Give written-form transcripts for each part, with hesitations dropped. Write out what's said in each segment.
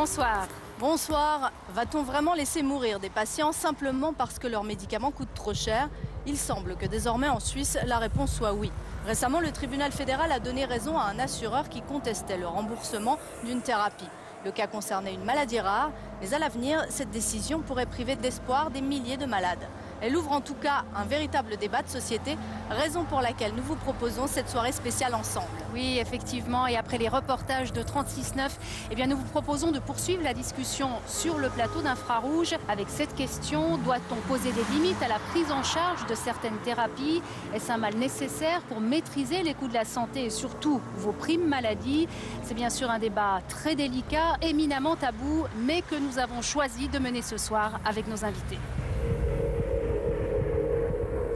Bonsoir. Bonsoir. Va-t-on vraiment laisser mourir des patients simplement parce que leurs médicaments coûtent trop cher? Il semble que désormais en Suisse, la réponse soit oui. Récemment, le tribunal fédéral a donné raison à un assureur qui contestait le remboursement d'une thérapie. Le cas concernait une maladie rare, mais à l'avenir, cette décision pourrait priver d'espoir des milliers de malades. Elle ouvre en tout cas un véritable débat de société, raison pour laquelle nous vous proposons cette soirée spéciale ensemble. Oui, effectivement, et après les reportages de 36.9, nous vous proposons de poursuivre la discussion sur le plateau d'Infrarouge avec cette question: doit-on poser des limites à la prise en charge de certaines thérapies? Est-ce un mal nécessaire pour maîtriser les coûts de la santé et surtout vos primes maladie? C'est bien sûr un débat très délicat, éminemment tabou, mais que nous avons choisi de mener ce soir avec nos invités.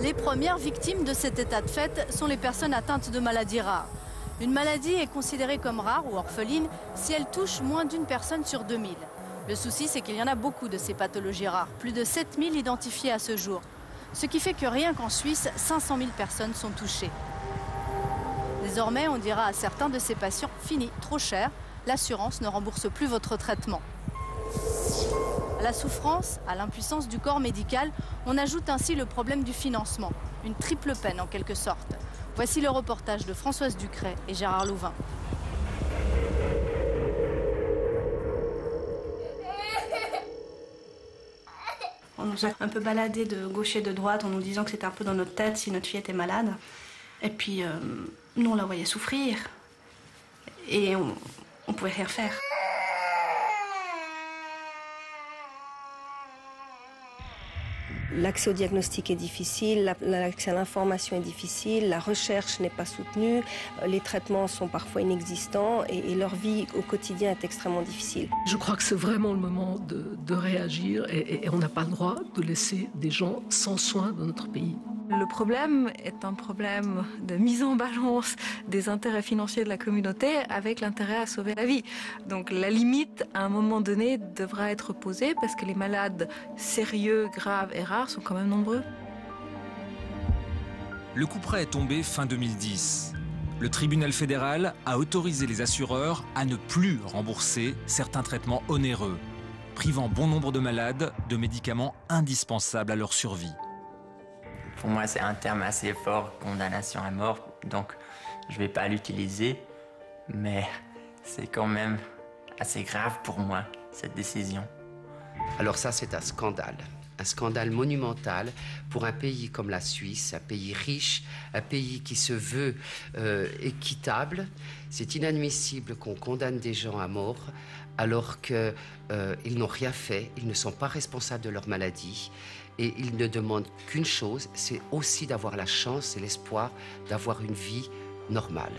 Les premières victimes de cet état de fait sont les personnes atteintes de maladies rares. Une maladie est considérée comme rare ou orpheline si elle touche moins d'une personne sur 2000. Le souci, c'est qu'il y en a beaucoup de ces pathologies rares, plus de 7000 identifiées à ce jour. Ce qui fait que rien qu'en Suisse, 500 000 personnes sont touchées. Désormais, on dira à certains de ces patients: fini, trop cher, l'assurance ne rembourse plus votre traitement. À la souffrance, à l'impuissance du corps médical, on ajoute ainsi le problème du financement. Une triple peine en quelque sorte. Voici le reportage de Françoise Ducret et Gérard Louvain. On nous a un peu baladé de gauche et de droite en nous disant que c'était un peu dans notre tête si notre fille était malade. Et puis, nous, on la voyait souffrir. Et on pouvait rien faire. L'accès au diagnostic est difficile, l'accès à l'information est difficile, la recherche n'est pas soutenue, les traitements sont parfois inexistants et leur vie au quotidien est extrêmement difficile. Je crois que c'est vraiment le moment de réagir et on n'a pas le droit de laisser des gens sans soins dans notre pays. Le problème est un problème de mise en balance des intérêts financiers de la communauté avec l'intérêt à sauver la vie. Donc la limite, à un moment donné, devra être posée parce que les malades sérieux, graves et rares sont quand même nombreux. Le couperet est tombé fin 2010. Le tribunal fédéral a autorisé les assureurs à ne plus rembourser certains traitements onéreux, privant bon nombre de malades de médicaments indispensables à leur survie. Pour moi, c'est un terme assez fort, condamnation à mort, donc je ne vais pas l'utiliser, mais c'est quand même assez grave pour moi, cette décision. Alors ça, c'est un scandale monumental pour un pays comme la Suisse, un pays riche, un pays qui se veut équitable. C'est inadmissible qu'on condamne des gens à mort alors qu'ils n'ont rien fait, ils ne sont pas responsables de leur maladie. Et ils ne demandent qu'une chose, c'est aussi d'avoir la chance et l'espoir d'avoir une vie normale.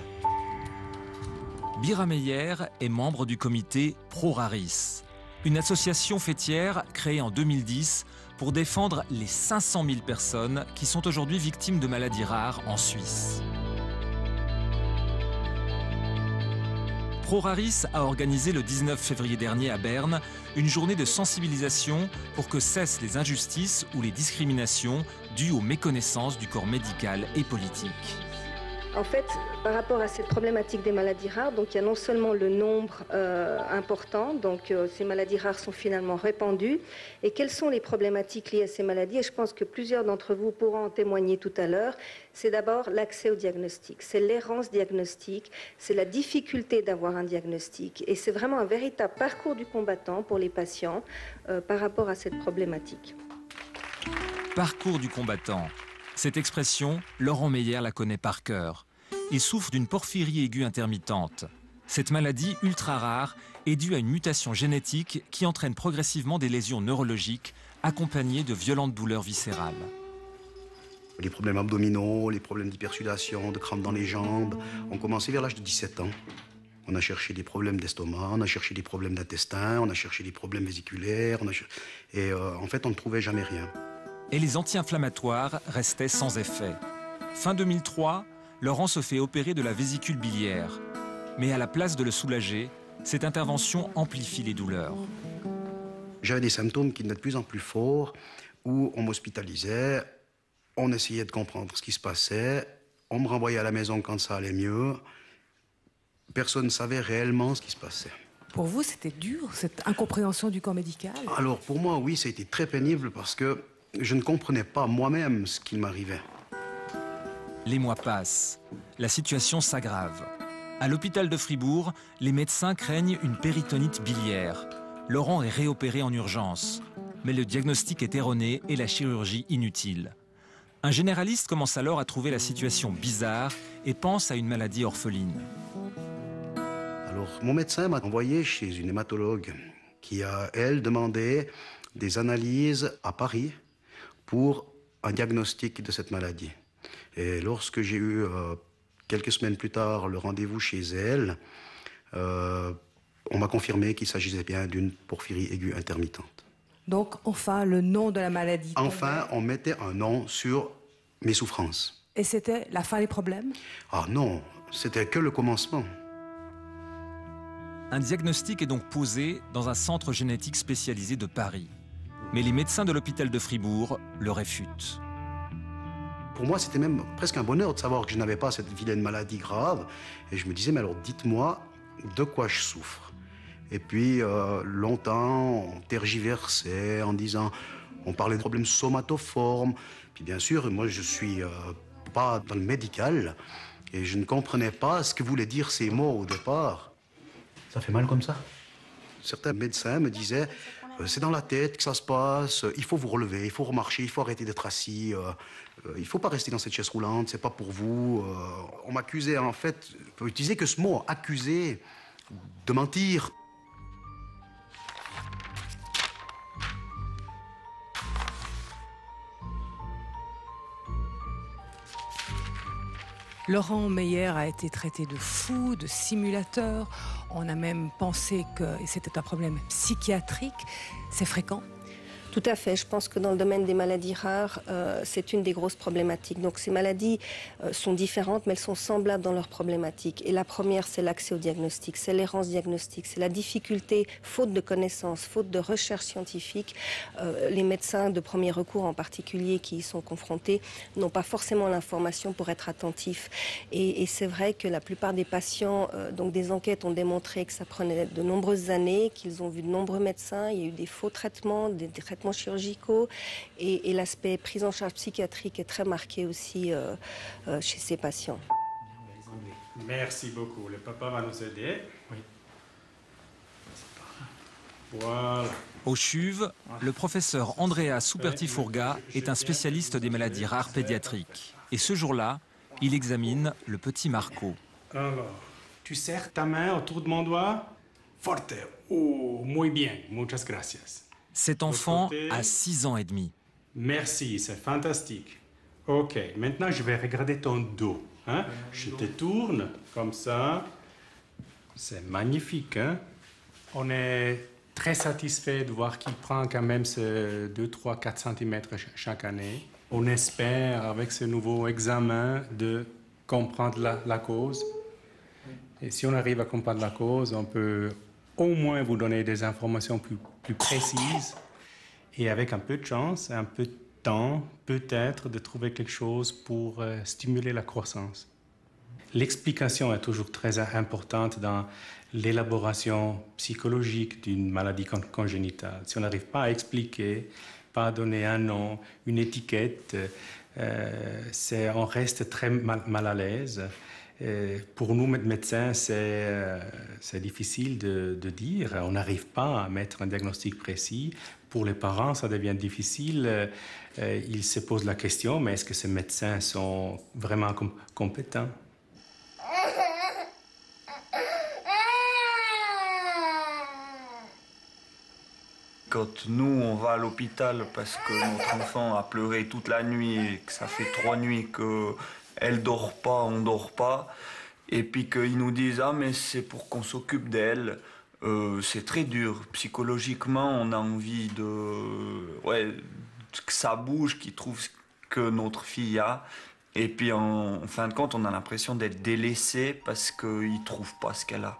Bira Meyer est membre du comité Pro-Raris, une association fêtière créée en 2010 pour défendre les 500 000 personnes qui sont aujourd'hui victimes de maladies rares en Suisse. Pro-Raris a organisé le 19 février dernier à Berne une journée de sensibilisation pour que cessent les injustices ou les discriminations dues aux méconnaissances du corps médical et politique. En fait, par rapport à cette problématique des maladies rares, donc il y a non seulement le nombre important, donc ces maladies rares sont finalement répandues. Et quelles sont les problématiques liées à ces maladies? Et je pense que plusieurs d'entre vous pourront en témoigner tout à l'heure. C'est d'abord l'accès au diagnostic, c'est l'errance diagnostique, c'est la difficulté d'avoir un diagnostic. Et c'est vraiment un véritable parcours du combattant pour les patients par rapport à cette problématique. Parcours du combattant. Cette expression, Laurent Meyer la connaît par cœur. Il souffre d'une porphyrie aiguë intermittente. Cette maladie ultra rare est due à une mutation génétique qui entraîne progressivement des lésions neurologiques accompagnées de violentes douleurs viscérales. Les problèmes abdominaux, les problèmes d'hypersudation, de crampes dans les jambes ont commencé vers l'âge de 17 ans. On a cherché des problèmes d'estomac, on a cherché des problèmes d'intestin, on a cherché des problèmes vésiculaires, en fait on ne trouvait jamais rien. Et les anti-inflammatoires restaient sans effet. Fin 2003, Laurent se fait opérer de la vésicule biliaire. Mais à la place de le soulager, cette intervention amplifie les douleurs. J'avais des symptômes qui venaient de plus en plus forts, où on m'hospitalisait, on essayait de comprendre ce qui se passait, on me renvoyait à la maison quand ça allait mieux. Personne ne savait réellement ce qui se passait. Pour vous, c'était dur, cette incompréhension du corps médical? Alors pour moi, oui, ça a été très pénible parce que je ne comprenais pas moi-même ce qui m'arrivait. Les mois passent. La situation s'aggrave. À l'hôpital de Fribourg, les médecins craignent une péritonite biliaire. Laurent est réopéré en urgence. Mais le diagnostic est erroné et la chirurgie inutile. Un généraliste commence alors à trouver la situation bizarre et pense à une maladie orpheline. Alors mon médecin m'a envoyé chez une hématologue qui a, elle, demandé des analyses à Paris pour un diagnostic de cette maladie. Et lorsque j'ai eu, quelques semaines plus tard, le rendez-vous chez elle, on m'a confirmé qu'il s'agissait bien d'une porphyrie aiguë intermittente. Donc, enfin, le nom de la maladie. Enfin, on mettait un nom sur mes souffrances. Et c'était la fin des problèmes? Ah non, c'était que le commencement. Un diagnostic est donc posé dans un centre génétique spécialisé de Paris. Mais les médecins de l'hôpital de Fribourg le réfutent. Pour moi, c'était même presque un bonheur de savoir que je n'avais pas cette vilaine maladie grave. Et je me disais, mais alors dites-moi de quoi je souffre. Et puis, longtemps, on tergiversait en disant, on parlait de problèmes somatoformes. Puis bien sûr, moi, je suis pas dans le médical. Et je ne comprenais pas ce que voulaient dire ces mots au départ. Ça fait mal comme ça? Certains médecins me disaient, c'est dans la tête que ça se passe, il faut vous relever, il faut remarcher, il faut arrêter d'être assis, il ne faut pas rester dans cette chaise roulante, c'est pas pour vous. On m'accusait en fait, je peux utiliser que ce mot, accuser, de mentir. Laurent Meyer a été traité de fou, de simulateur. On a même pensé que c'était un problème psychiatrique. C'est fréquent? Tout à fait. Je pense que dans le domaine des maladies rares, c'est une des grosses problématiques. Donc ces maladies sont différentes, mais elles sont semblables dans leurs problématiques. Et la première, c'est l'accès au diagnostic, c'est l'errance diagnostique, c'est la difficulté, faute de connaissances, faute de recherche scientifique. Les médecins de premier recours en particulier qui y sont confrontés n'ont pas forcément l'information pour être attentifs. Et c'est vrai que la plupart des patients, donc des enquêtes ont démontré que ça prenait de nombreuses années, qu'ils ont vu de nombreux médecins, il y a eu des faux traitements, des traitements chirurgicaux et l'aspect prise en charge psychiatrique est très marqué aussi chez ces patients. Merci beaucoup. Le papa va nous aider. Oui. Voilà. Au CHUV, le professeur Andrea Superti-Furga est un spécialiste des maladies rares pédiatriques. Et ce jour-là, il examine le petit Marco. Alors, tu serres ta main autour de mon doigt. Forte. Oh, muy bien. Muchas gracias. Cet enfant a 6 ans et demi. Merci, c'est fantastique. Ok, maintenant je vais regarder ton dos. Hein? Je te tourne comme ça. C'est magnifique. Hein? On est très satisfait de voir qu'il prend quand même ce 2, 3, 4 cm chaque année. On espère, avec ce nouveau examen, de comprendre la cause. Et si on arrive à comprendre la cause, on peut au moins vous donner des informations plus précises et avec un peu de chance, un peu de temps, peut-être de trouver quelque chose pour stimuler la croissance. L'explication est toujours très importante dans l'élaboration psychologique d'une maladie congénitale. Si on n'arrive pas à expliquer, pas à donner un nom, une étiquette, on reste très mal à l'aise. Pour nous, médecins, c'est difficile de dire. On n'arrive pas à mettre un diagnostic précis. Pour les parents, ça devient difficile. Ils se posent la question, mais est-ce que ces médecins sont vraiment compétents? Quand nous, on va à l'hôpital parce que notre enfant a pleuré toute la nuit et que ça fait 3 nuits qu'elle dort pas, on dort pas, et puis qu'ils nous disent « Ah, mais c'est pour qu'on s'occupe d'elle », c'est très dur. Psychologiquement, on a envie que ça bouge, qu'ils trouvent que notre fille a. Et puis, en fin de compte, on a l'impression d'être délaissé parce qu'ils ne trouvent pas ce qu'elle a.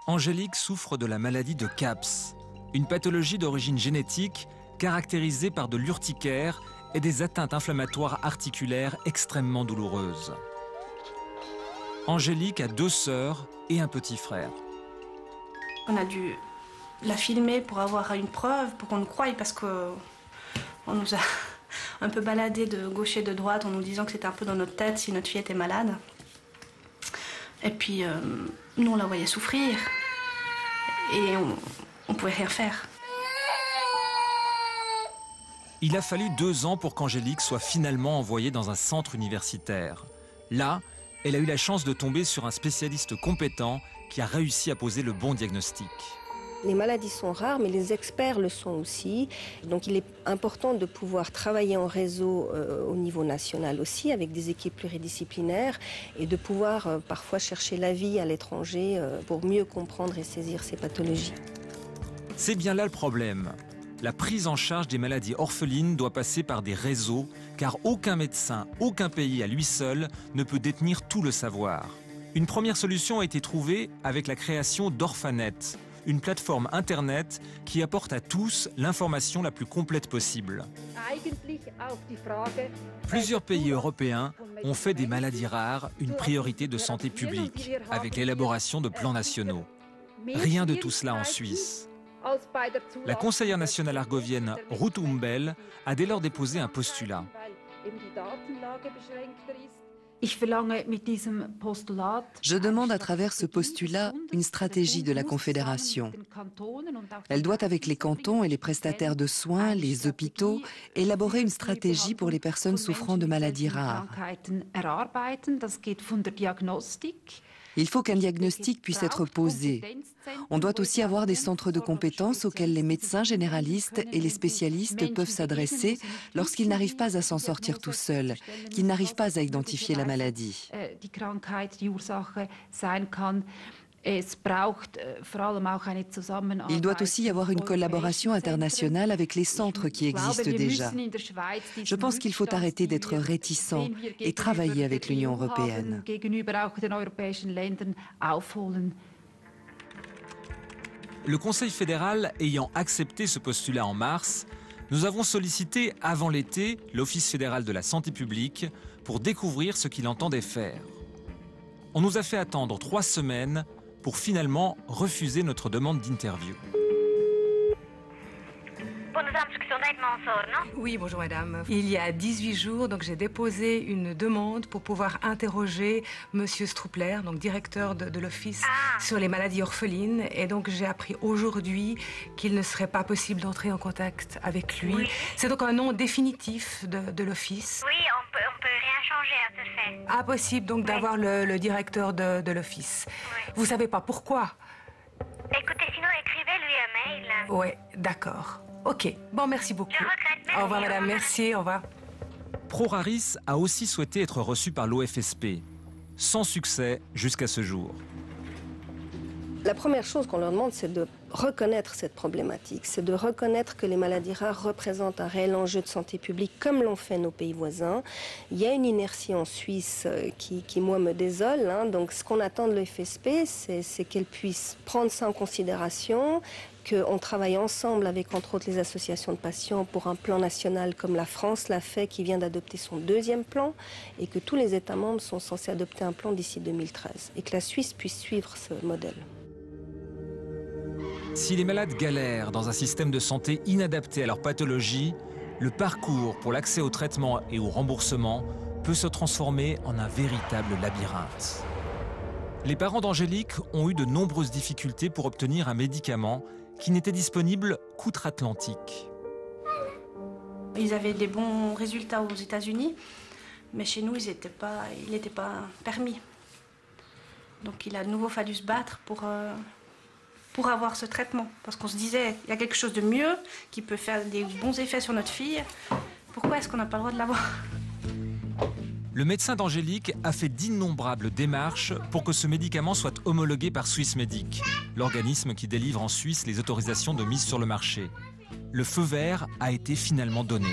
Angélique souffre de la maladie de CAPS, une pathologie d'origine génétique caractérisée par de l'urticaire et des atteintes inflammatoires articulaires extrêmement douloureuses. Angélique a 2 sœurs et un petit frère. On a dû la filmer pour avoir une preuve, pour qu'on nous croie, parce qu'on nous a un peu baladé de gauche et de droite en nous disant que c'était un peu dans notre tête si notre fille était malade. Et puis, nous, on la voyait souffrir et on pouvait rien faire. Il a fallu 2 ans pour qu'Angélique soit finalement envoyée dans un centre universitaire. Là, elle a eu la chance de tomber sur un spécialiste compétent qui a réussi à poser le bon diagnostic. Les maladies sont rares, mais les experts le sont aussi. Donc il est important de pouvoir travailler en réseau au niveau national aussi, avec des équipes pluridisciplinaires, et de pouvoir parfois chercher l'avis à l'étranger pour mieux comprendre et saisir ces pathologies. C'est bien là le problème. La prise en charge des maladies orphelines doit passer par des réseaux, car aucun médecin, aucun pays à lui seul ne peut détenir tout le savoir. Une première solution a été trouvée avec la création d'Orphanet, une plateforme internet qui apporte à tous l'information la plus complète possible. Plusieurs pays européens ont fait des maladies rares une priorité de santé publique, avec l'élaboration de plans nationaux. Rien de tout cela en Suisse. La conseillère nationale argovienne Ruth Humbel a dès lors déposé un postulat. Je demande à travers ce postulat une stratégie de la Confédération. Elle doit, avec les cantons et les prestataires de soins, les hôpitaux, élaborer une stratégie pour les personnes souffrant de maladies rares. Il faut qu'un diagnostic puisse être posé. On doit aussi avoir des centres de compétences auxquels les médecins généralistes et les spécialistes peuvent s'adresser lorsqu'ils n'arrivent pas à s'en sortir tout seuls, qu'ils n'arrivent pas à identifier la maladie. Il doit aussi y avoir une collaboration internationale avec les centres qui existent déjà. Je pense qu'il faut arrêter d'être réticent et travailler avec l'Union européenne. Le Conseil fédéral ayant accepté ce postulat en mars, nous avons sollicité avant l'été l'Office fédéral de la santé publique pour découvrir ce qu'il entendait faire. On nous a fait attendre 3 semaines pour finalement refuser notre demande d'interview. Oui, bonjour madame. Il y a 18 jours, donc j'ai déposé une demande pour pouvoir interroger monsieur Stroupler, donc directeur de l'office, sur les maladies orphelines. Et donc j'ai appris aujourd'hui qu'il ne serait pas possible d'entrer en contact avec lui. Oui. C'est donc un nom définitif de l'office. Oui, on peut rien changer à ce fait. Impossible donc d'avoir le directeur de l'office. Oui. Vous savez pas pourquoi? Écoutez, sinon écrivez-lui un mail. Oui, d'accord. Ok, bon, merci beaucoup. Je regrette, merci. Au revoir, madame, merci, au revoir. ProRaris a aussi souhaité être reçu par l'OFSP, sans succès jusqu'à ce jour. La première chose qu'on leur demande, c'est de reconnaître cette problématique, c'est de reconnaître que les maladies rares représentent un réel enjeu de santé publique, comme l'ont fait nos pays voisins. Il y a une inertie en Suisse qui moi, me désole. Donc, ce qu'on attend de l'OFSP, c'est qu'elle puisse prendre ça en considération, qu'on travaille ensemble avec, entre autres, les associations de patients pour un plan national comme la France l'a fait, qui vient d'adopter son 2e plan, et que tous les États membres sont censés adopter un plan d'ici 2013, et que la Suisse puisse suivre ce modèle. Si les malades galèrent dans un système de santé inadapté à leur pathologie, le parcours pour l'accès au traitement et au remboursement peut se transformer en un véritable labyrinthe. Les parents d'Angélique ont eu de nombreuses difficultés pour obtenir un médicament qui n'était disponible qu'outre-Atlantique. Ils avaient des bons résultats aux États-Unis, mais chez nous, il n'était pas permis. Donc il a de nouveau fallu se battre pour avoir ce traitement. Parce qu'on se disait, il y a quelque chose de mieux qui peut faire des bons effets sur notre fille. Pourquoi est-ce qu'on n'a pas le droit de l'avoir ? Le médecin d'Angélique a fait d'innombrables démarches pour que ce médicament soit homologué par Swissmedic, l'organisme qui délivre en Suisse les autorisations de mise sur le marché. Le feu vert a été finalement donné.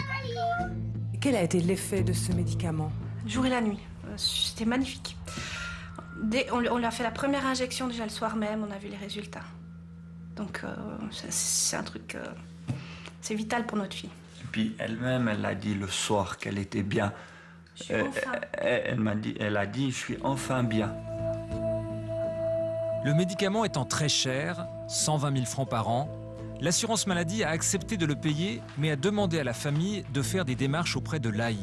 Quel a été l'effet de ce médicament ? Jour et la nuit. C'était magnifique. On lui a fait la première injection déjà le soir même, on a vu les résultats. Donc c'est un truc, c'est vital pour notre fille. Et puis elle-même, elle a dit le soir qu'elle était bien. Elle a dit, je suis enfin bien. Le médicament étant très cher, 120 000 francs par an, l'assurance maladie a accepté de le payer, mais a demandé à la famille de faire des démarches auprès de l'AI.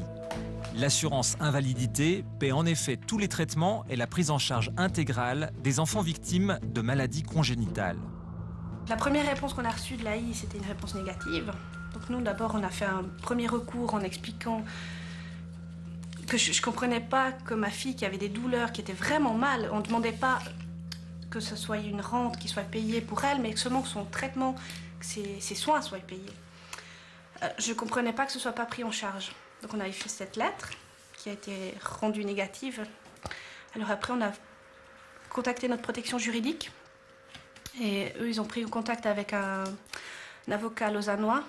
L'assurance invalidité paie en effet tous les traitements et la prise en charge intégrale des enfants victimes de maladies congénitales. La première réponse qu'on a reçue de l'AI, c'était une réponse négative. Donc nous, d'abord, on a fait un premier recours en expliquant que je ne comprenais pas que ma fille qui avait des douleurs, qui était vraiment mal, on ne demandait pas que ce soit une rente qui soit payée pour elle, mais seulement que son traitement, que ses soins soient payés. Je ne comprenais pas que ce ne soit pas pris en charge. Donc on a fait cette lettre qui a été rendue négative. Alors après, on a contacté notre protection juridique. Et eux, ils ont pris contact avec un avocat lausannois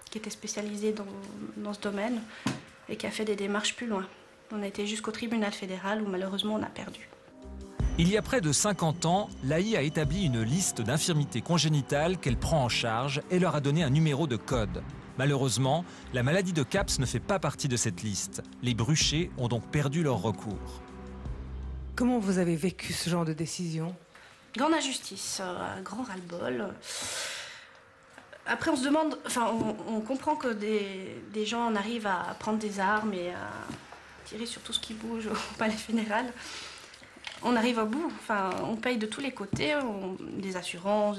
qui était spécialisé dans ce domaine et qui a fait des démarches plus loin. On a été jusqu'au tribunal fédéral où malheureusement on a perdu. Il y a près de 50 ans, l'AI a établi une liste d'infirmités congénitales qu'elle prend en charge et leur a donné un numéro de code. Malheureusement, la maladie de Kaps ne fait pas partie de cette liste. Les Bruchers ont donc perdu leur recours. Comment vous avez vécu ce genre de décision? Grande injustice, un grand ras-le-bol. Après, on se demande, enfin, on comprend que des gens en arrivent à prendre des armes et à tirer sur tout ce qui bouge au palais fédéral. On arrive au bout, enfin, on paye de tous les côtés, des assurances,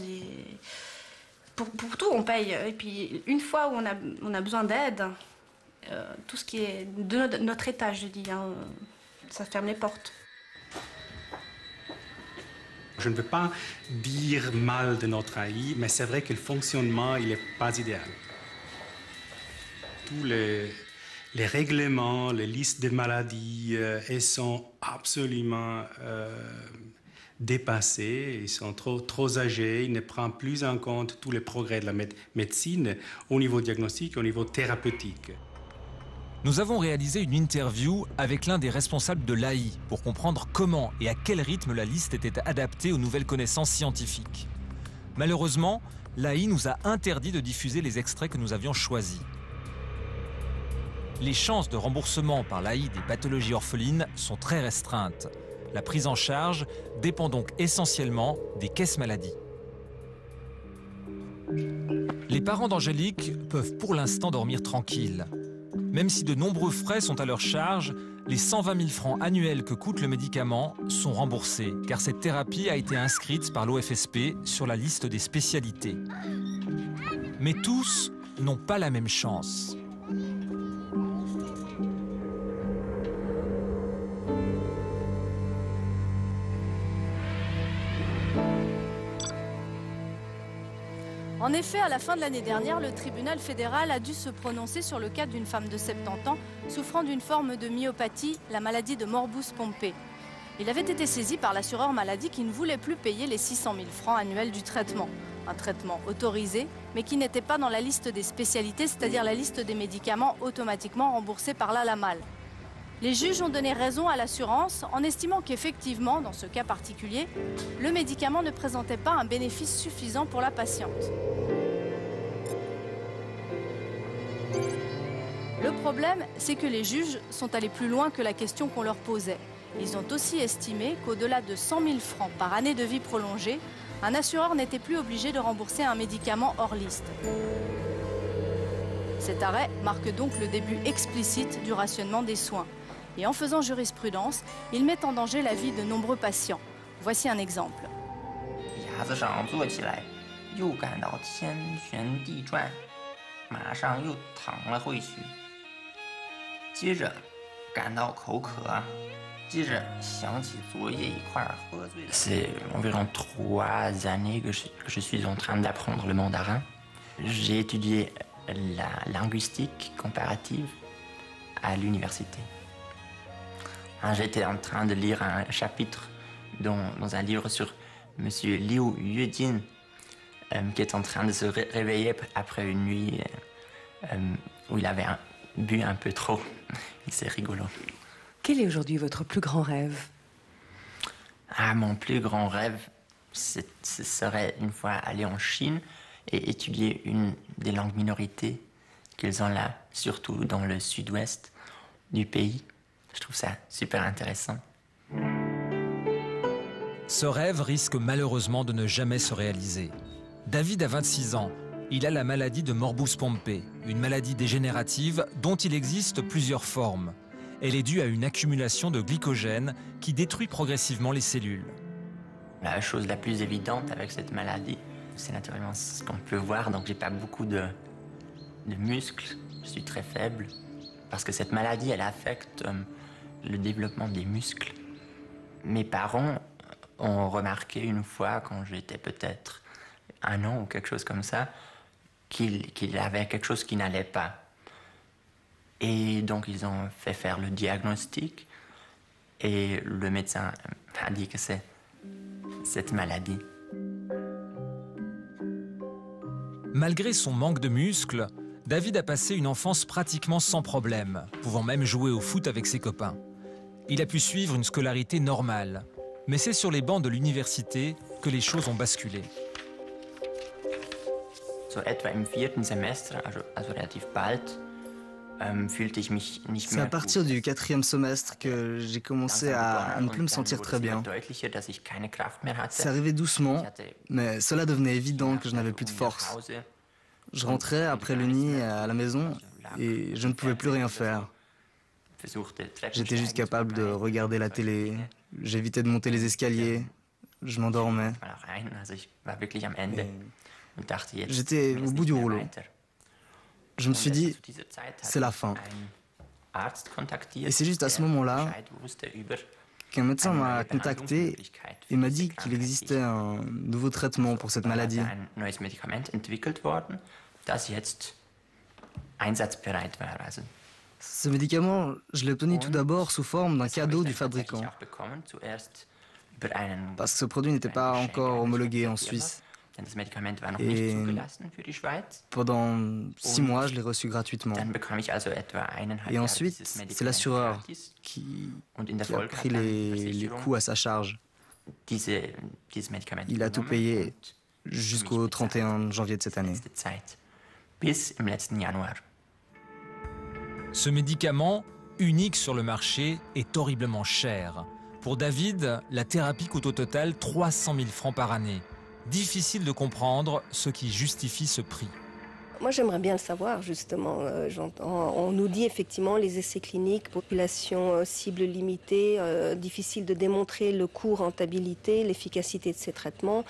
pour tout on paye. Et puis, une fois où on a besoin d'aide, tout ce qui est de notre état, je dis, hein, ça ferme les portes. Je ne veux pas dire mal de notre AI, mais c'est vrai que le fonctionnement, il n'est pas idéal. Tous les règlements, les listes de maladies, elles sont absolument dépassés, ils sont trop âgés, ils ne prennent plus en compte tous les progrès de la médecine au niveau diagnostique, au niveau thérapeutique. Nous avons réalisé une interview avec l'un des responsables de l'AI pour comprendre comment et à quel rythme la liste était adaptée aux nouvelles connaissances scientifiques. Malheureusement, l'AI nous a interdit de diffuser les extraits que nous avions choisis. Les chances de remboursement par l'AI des pathologies orphelines sont très restreintes. La prise en charge dépend donc essentiellement des caisses maladies. Les parents d'Angélique peuvent pour l'instant dormir tranquilles. Même si de nombreux frais sont à leur charge, les 120 000 francs annuels que coûte le médicament sont remboursés, car cette thérapie a été inscrite par l'OFSP sur la liste des spécialités. Mais tous n'ont pas la même chance. En effet, à la fin de l'année dernière, le tribunal fédéral a dû se prononcer sur le cas d'une femme de 70 ans souffrant d'une forme de myopathie, la maladie de Morbus-Pompe. Il avait été saisi par l'assureur maladie qui ne voulait plus payer les 600 000 francs annuels du traitement. Un traitement autorisé, mais qui n'était pas dans la liste des spécialités, c'est-à-dire la liste des médicaments automatiquement remboursés par l'ALAMAL. Les juges ont donné raison à l'assurance en estimant qu'effectivement, dans ce cas particulier, le médicament ne présentait pas un bénéfice suffisant pour la patiente. Le problème, c'est que les juges sont allés plus loin que la question qu'on leur posait. Ils ont aussi estimé qu'au-delà de 100 000 francs par année de vie prolongée, un assureur n'était plus obligé de rembourser un médicament hors liste. Cet arrêt marque donc le début explicite du rationnement des soins. Et en faisant jurisprudence, il met en danger la vie de nombreux patients. Voici un exemple. C'est environ 3 années que je suis en train d'apprendre le mandarin. J'ai étudié la linguistique comparative à l'université. J'étais en train de lire un chapitre dans un livre sur M. Liu Yuejin, qui est en train de se réveiller après une nuit où il avait bu un peu trop. C'est rigolo. Quel est aujourd'hui votre plus grand rêve? Mon plus grand rêve, ce serait une fois aller en Chine et étudier une des langues minorités qu'ils ont là, surtout dans le sud-ouest du pays. Je trouve ça super intéressant. Ce rêve risque malheureusement de ne jamais se réaliser. David a 26 ans. Il a la maladie de Morbus Pompe, une maladie dégénérative dont il existe plusieurs formes. Elle est due à une accumulation de glycogène qui détruit progressivement les cellules. La chose la plus évidente avec cette maladie, c'est naturellement ce qu'on peut voir. Donc j'ai pas beaucoup de muscles, je suis très faible. Parce que cette maladie, elle affecte le développement des muscles. Mes parents ont remarqué une fois, quand j'étais peut-être 1 an ou quelque chose comme ça, qu'il avait quelque chose qui n'allait pas. Et donc ils ont fait faire le diagnostic et le médecin a dit que c'est cette maladie. Malgré son manque de muscles, David a passé une enfance pratiquement sans problème, pouvant même jouer au foot avec ses copains. Il a pu suivre une scolarité normale, mais c'est sur les bancs de l'université que les choses ont basculé. So etwa im 4. Semester, also relativ bald, fühlte ich mich nicht C'est mehr à partir du 4e semestre que j'ai commencé à ne plus me sentir très bien. C'est arrivé doucement, mais cela devenait évident que je n'avais plus de force. Je rentrais après l'Uni à la maison et je ne pouvais plus rien faire. J'étais juste capable de regarder la télé, j'évitais de monter les escaliers, je m'endormais. J'étais au bout du rouleau. Je me suis dit, c'est la fin. Et c'est juste à ce moment-là qu'un médecin m'a contacté et m'a dit qu'il existait un nouveau traitement pour cette maladie. Ce médicament, je l'ai obtenu tout d'abord sous forme d'un cadeau du fabricant, parce que ce produit n'était pas encore homologué en Suisse. Et pendant 6 mois, je l'ai reçu gratuitement. Et ensuite, c'est l'assureur qui a pris les coûts à sa charge. Il a tout payé jusqu'au 31 janvier de cette année. Ce médicament, unique sur le marché, est horriblement cher. Pour David, la thérapie coûte au total 300 000 francs par année. Difficile de comprendre ce qui justifie ce prix. Moi, j'aimerais bien le savoir, justement. On nous dit effectivement les essais cliniques, population cible limitée, difficile de démontrer le coût, rentabilité, l'efficacité de ces traitements.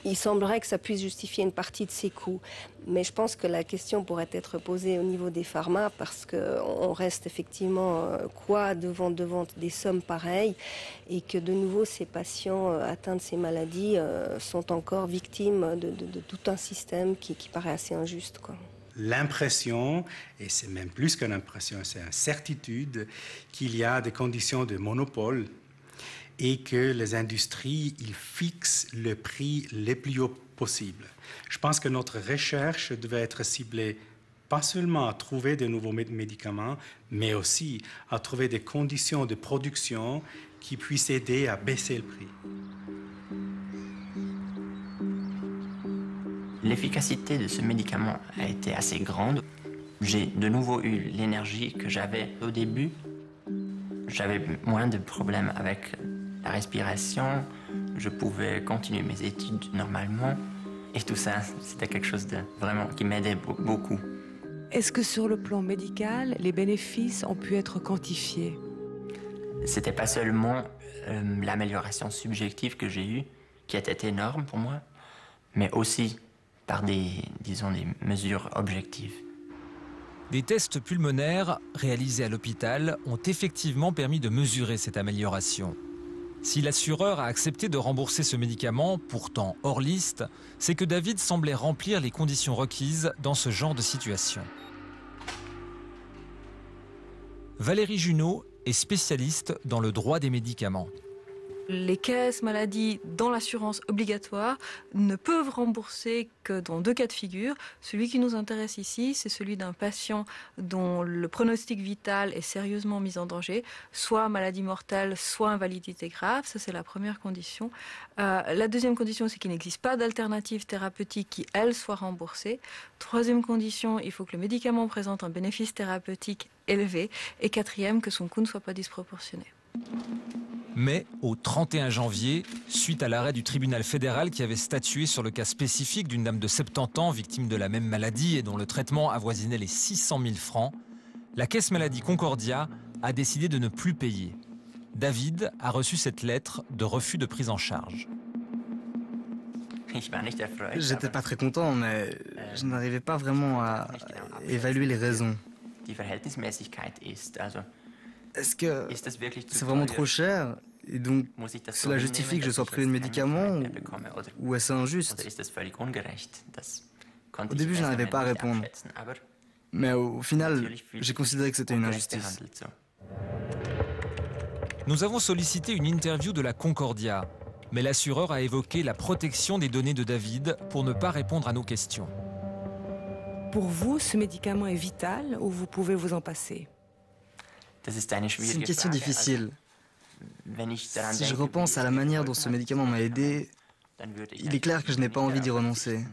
Il semblerait que ça puisse justifier une partie de ces coûts. Mais je pense que la question pourrait être posée au niveau des pharma parce qu'on reste effectivement quoi devant des sommes pareilles et que de nouveau ces patients atteints de ces maladies sont encore victimes de tout un système qui paraît assez injuste, quoi. L'impression, et c'est même plus qu'une impression, c'est une certitude qu'il y a des conditions de monopole et que les industries, ils fixent le prix le plus haut possible. Je pense que notre recherche devait être ciblée pas seulement à trouver de nouveaux médicaments, mais aussi à trouver des conditions de production qui puissent aider à baisser le prix. L'efficacité de ce médicament a été assez grande. J'ai de nouveau eu l'énergie que j'avais au début. J'avais moins de problèmes avec la respiration, je pouvais continuer mes études normalement. Et tout ça, c'était quelque chose de vraiment qui m'aidait beaucoup. Est-ce que sur le plan médical, les bénéfices ont pu être quantifiés? C'était pas seulement l'amélioration subjective que j'ai eue, qui était énorme pour moi, mais aussi par des mesures objectives. Des tests pulmonaires réalisés à l'hôpital ont effectivement permis de mesurer cette amélioration. Si l'assureur a accepté de rembourser ce médicament, pourtant hors liste, c'est que David semblait remplir les conditions requises dans ce genre de situation. Valérie Junot est spécialiste dans le droit des médicaments. Les caisses maladie dans l'assurance obligatoire ne peuvent rembourser que dans 2 cas de figure. Celui qui nous intéresse ici, c'est celui d'un patient dont le pronostic vital est sérieusement mis en danger, soit maladie mortelle, soit invalidité grave. Ça, c'est la première condition. La deuxième condition, c'est qu'il n'existe pas d'alternative thérapeutique qui, elle, soit remboursée. Troisième condition, il faut que le médicament présente un bénéfice thérapeutique élevé. Et quatrième, que son coût ne soit pas disproportionné. Mais au 31 janvier, suite à l'arrêt du tribunal fédéral qui avait statué sur le cas spécifique d'une dame de 70 ans victime de la même maladie et dont le traitement avoisinait les 600 000 francs, la caisse maladie Concordia a décidé de ne plus payer. David a reçu cette lettre de refus de prise en charge. J'étais pas très content, mais je n'arrivais pas vraiment à évaluer les raisons. Est-ce que c'est vraiment trop cher et donc cela justifie que je sois privé de médicaments ou est-ce injuste? Au début, je n'arrivais pas à répondre. Mais au final, j'ai considéré que c'était une injustice. Nous avons sollicité une interview de la Concordia, mais l'assureur a évoqué la protection des données de David pour ne pas répondre à nos questions. Pour vous, ce médicament est vital ou vous pouvez vous en passer? C'est une question difficile. Si je repense à la manière dont ce médicament m'a aidé, il est clair que je n'ai pas envie d'y renoncer.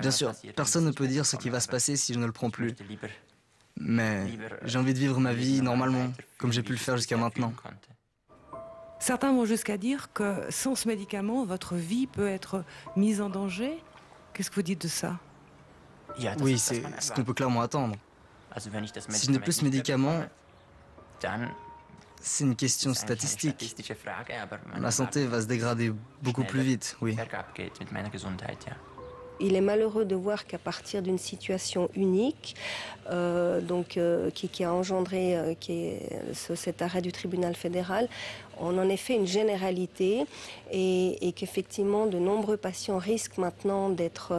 Bien sûr, personne ne peut dire ce qui va se passer si je ne le prends plus. Mais j'ai envie de vivre ma vie normalement, comme j'ai pu le faire jusqu'à maintenant. Certains vont jusqu'à dire que sans ce médicament, votre vie peut être mise en danger. Qu'est-ce que vous dites de ça? Oui, c'est ce qu'on peut clairement attendre. Si je n'ai plus ce médicament, c'est une question statistique. Ma santé va se dégrader beaucoup plus vite, oui. Il est malheureux de voir qu'à partir d'une situation unique, qui a engendré cet arrêt du tribunal fédéral, on en ait fait une généralité et qu'effectivement de nombreux patients risquent maintenant d'être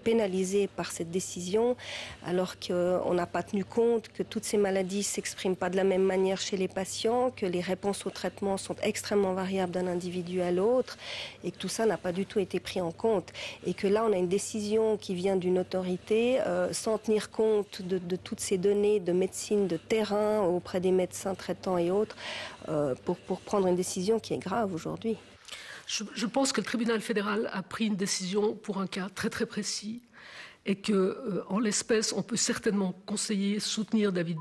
pénalisés par cette décision, alors qu'on n'a pas tenu compte que toutes ces maladies ne s'expriment pas de la même manière chez les patients, que les réponses au traitement sont extrêmement variables d'un individu à l'autre et que tout ça n'a pas du tout été pris en compte. Et que là, on a une décision qui vient d'une autorité sans tenir compte de toutes ces données de médecine de terrain auprès des médecins traitants et autres pour prendre une décision qui est grave aujourd'hui. Je pense que le tribunal fédéral a pris une décision pour un cas très très précis et que, en l'espèce, on peut certainement conseiller, soutenir David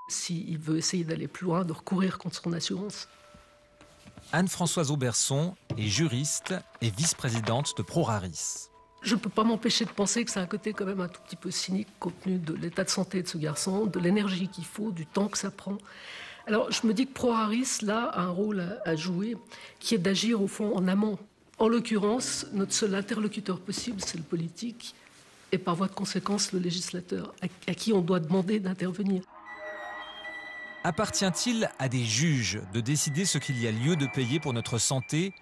s'il veut essayer d'aller plus loin, de recourir contre son assurance. Anne-Françoise Auberson est juriste et vice-présidente de ProRaris. Je ne peux pas m'empêcher de penser que c'est un côté quand même un tout petit peu cynique compte tenu de l'état de santé de ce garçon, de l'énergie qu'il faut, du temps que ça prend. Alors je me dis que ProRaris, là, a un rôle à jouer qui est d'agir au fond en amont. En l'occurrence, notre seul interlocuteur possible, c'est le politique et par voie de conséquence le législateur, à qui on doit demander d'intervenir. Appartient-il à des juges de décider ce qu'il y a lieu de payer pour notre santé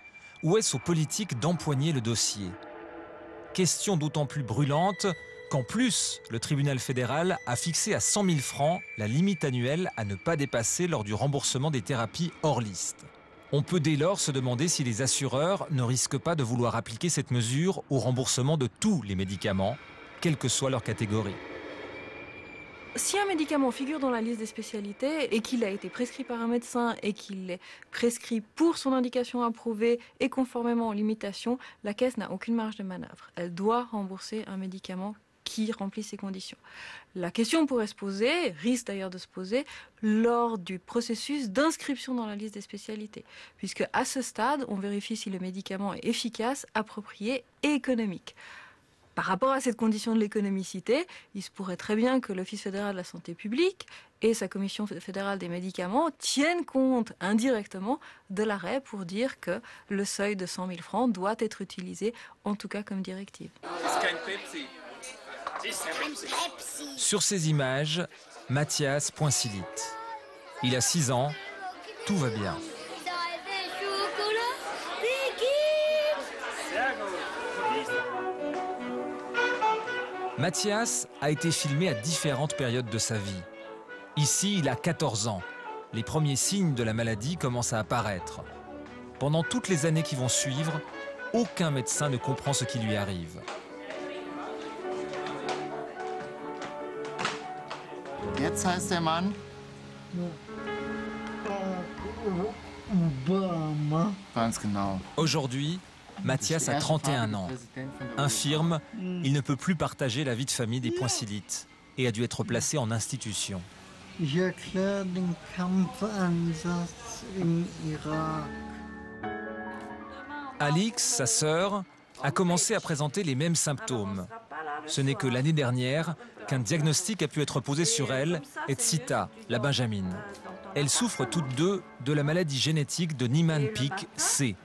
ou est-ce aux politiques d'empoigner le dossier? Question d'autant plus brûlante qu'en plus, le tribunal fédéral a fixé à 100 000 francs la limite annuelle à ne pas dépasser lors du remboursement des thérapies hors liste. On peut dès lors se demander si les assureurs ne risquent pas de vouloir appliquer cette mesure au remboursement de tous les médicaments, quelle que soit leur catégorie. Si un médicament figure dans la liste des spécialités et qu'il a été prescrit par un médecin et qu'il est prescrit pour son indication approuvée et conformément aux limitations, la caisse n'a aucune marge de manœuvre. Elle doit rembourser un médicament qui remplit ces conditions. La question pourrait se poser, risque d'ailleurs de se poser, lors du processus d'inscription dans la liste des spécialités, puisque à ce stade, on vérifie si le médicament est efficace, approprié et économique. Par rapport à cette condition de l'économicité, il se pourrait très bien que l'Office fédéral de la santé publique et sa commission fédérale des médicaments tiennent compte indirectement de l'arrêt pour dire que le seuil de 100 000 francs doit être utilisé, en tout cas comme directive. Sur ces images, Mathias poinçillite. Il a 6 ans, tout va bien. Mathias a été filmé à différentes périodes de sa vie. Ici, il a 14 ans. Les premiers signes de la maladie commencent à apparaître. Pendant toutes les années qui vont suivre, aucun médecin ne comprend ce qui lui arrive. Jetzt heißt der Mann Ganz genau. Aujourd'hui, Mathias a 31 ans. Infirme, il ne peut plus partager la vie de famille des poinçillites et a dû être placé en institution. J'éclaire den Kampfeinsatz im Irak. Alix, sa sœur, a commencé à présenter les mêmes symptômes. Ce n'est que l'année dernière qu'un diagnostic a pu être posé sur elle et Tsita, la benjamine. Elles souffrent toutes deux de la maladie génétique de Niemann-Pick C,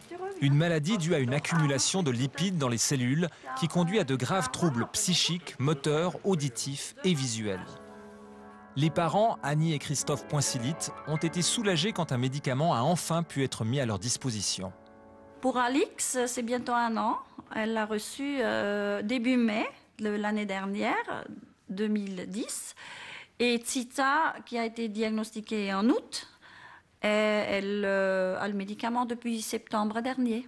une maladie due à une accumulation de lipides dans les cellules qui conduit à de graves troubles psychiques, moteurs, auditifs et visuels. Les parents, Annie et Christophe Poinsilit, ont été soulagés quand un médicament a enfin pu être mis à leur disposition. Pour Alix, c'est bientôt 1 an. Elle l'a reçu début mai de l'année dernière, 2010. Et Tsita, qui a été diagnostiquée en août, elle a le médicament depuis septembre dernier.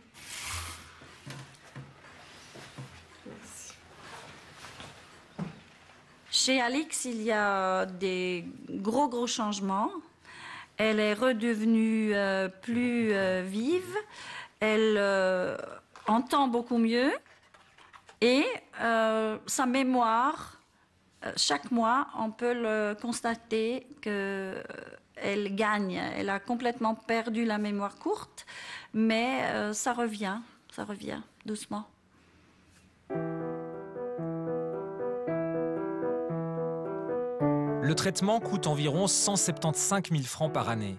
Chez Alix, il y a des gros changements. Elle est redevenue plus vive. Elle entend beaucoup mieux. Et sa mémoire, chaque mois, on peut le constater qu'elle gagne. Elle a complètement perdu la mémoire courte, mais ça revient doucement. Le traitement coûte environ 175 000 francs par année.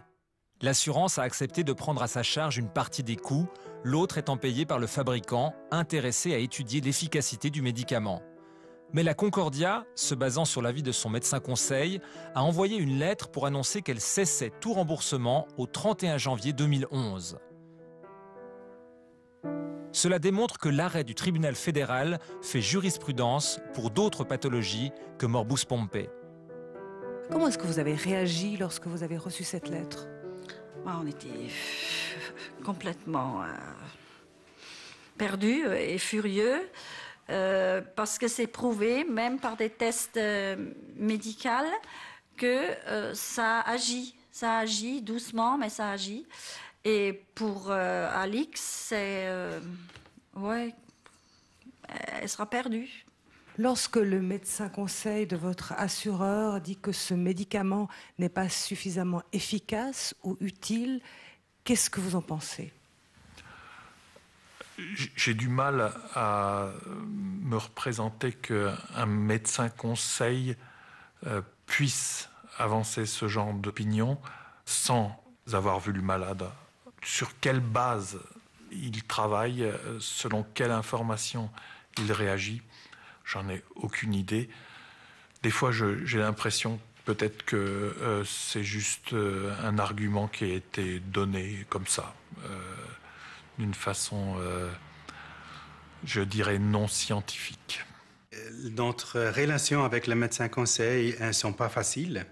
L'assurance a accepté de prendre à sa charge une partie des coûts, l'autre étant payée par le fabricant, intéressé à étudier l'efficacité du médicament. Mais la Concordia, se basant sur l'avis de son médecin conseil, a envoyé une lettre pour annoncer qu'elle cessait tout remboursement au 31 janvier 2011. Cela démontre que l'arrêt du tribunal fédéral fait jurisprudence pour d'autres pathologies que morbus Pompe. Comment est-ce que vous avez réagi lorsque vous avez reçu cette lettre? On était complètement perdus et furieux parce que c'est prouvé, même par des tests médicaux, que ça agit doucement, mais ça agit. Et pour Alix, c'est ouais, elle sera perdue. Lorsque le médecin conseil de votre assureur dit que ce médicament n'est pas suffisamment efficace ou utile, qu'est-ce que vous en pensez? J'ai du mal à me représenter qu'un médecin conseil puisse avancer ce genre d'opinion sans avoir vu le malade. Sur quelle base il travaille, selon quelle information il réagit? J'en ai aucune idée. Des fois, j'ai l'impression peut-être que c'est juste un argument qui a été donné comme ça, d'une façon, je dirais, non scientifique. Notre relation avec le médecin conseil ne sont pas faciles.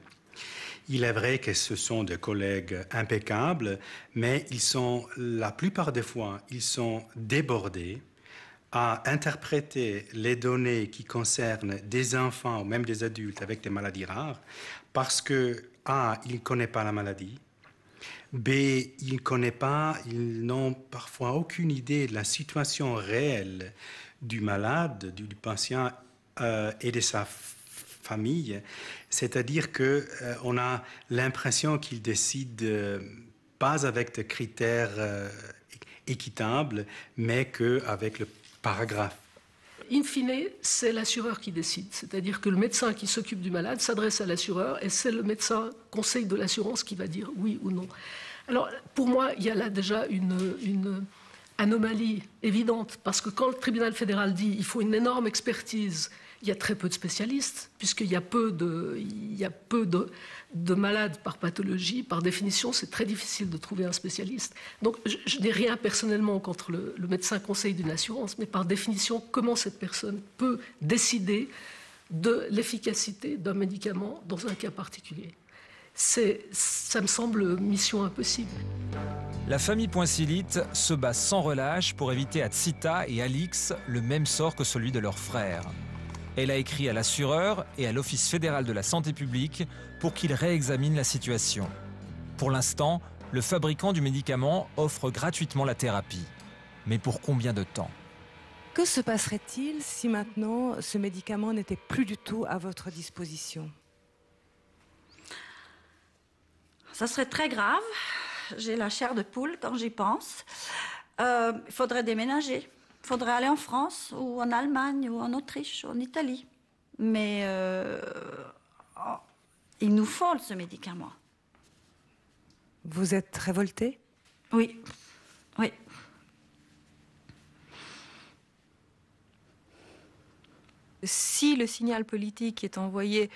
Il est vrai que ce sont des collègues impeccables, mais ils sont, la plupart des fois, ils sont débordés à interpréter les données qui concernent des enfants ou même des adultes avec des maladies rares parce que, A, ils ne connaissent pas la maladie, B, ils n'ont parfois aucune idée de la situation réelle du malade, du patient et de sa famille. C'est-à-dire qu'on a l'impression qu'ils décident pas avec des critères équitables, mais qu'avec le paragraphe. In fine, c'est l'assureur qui décide. C'est-à-dire que le médecin qui s'occupe du malade s'adresse à l'assureur et c'est le médecin conseil de l'assurance qui va dire oui ou non. Alors, pour moi, il y a là déjà une anomalie évidente parce que quand le tribunal fédéral dit qu'il faut une énorme expertise, il y a très peu de spécialistes, puisqu'il y a peu de malades par pathologie. Par définition, c'est très difficile de trouver un spécialiste. Donc, je n'ai rien personnellement contre le médecin conseil d'une assurance, mais par définition, comment cette personne peut décider de l'efficacité d'un médicament dans un cas particulier? Ça me semble mission impossible. La famille Poinsilit se bat sans relâche pour éviter à Tsita et Alix le même sort que celui de leur frère. Elle a écrit à l'assureur et à l'Office fédéral de la santé publique pour qu'ils réexaminent la situation. Pour l'instant, le fabricant du médicament offre gratuitement la thérapie. Mais pour combien de temps? Que se passerait-il si maintenant ce médicament n'était plus du tout à votre disposition? Ça serait très grave. J'ai la chair de poule quand j'y pense. Il faudrait déménager. Il faudrait aller en France ou en Allemagne ou en Autriche ou en Italie. Mais il nous faut ce médicament. Vous êtes révoltée? Oui, oui. Si le signal politique est envoyé,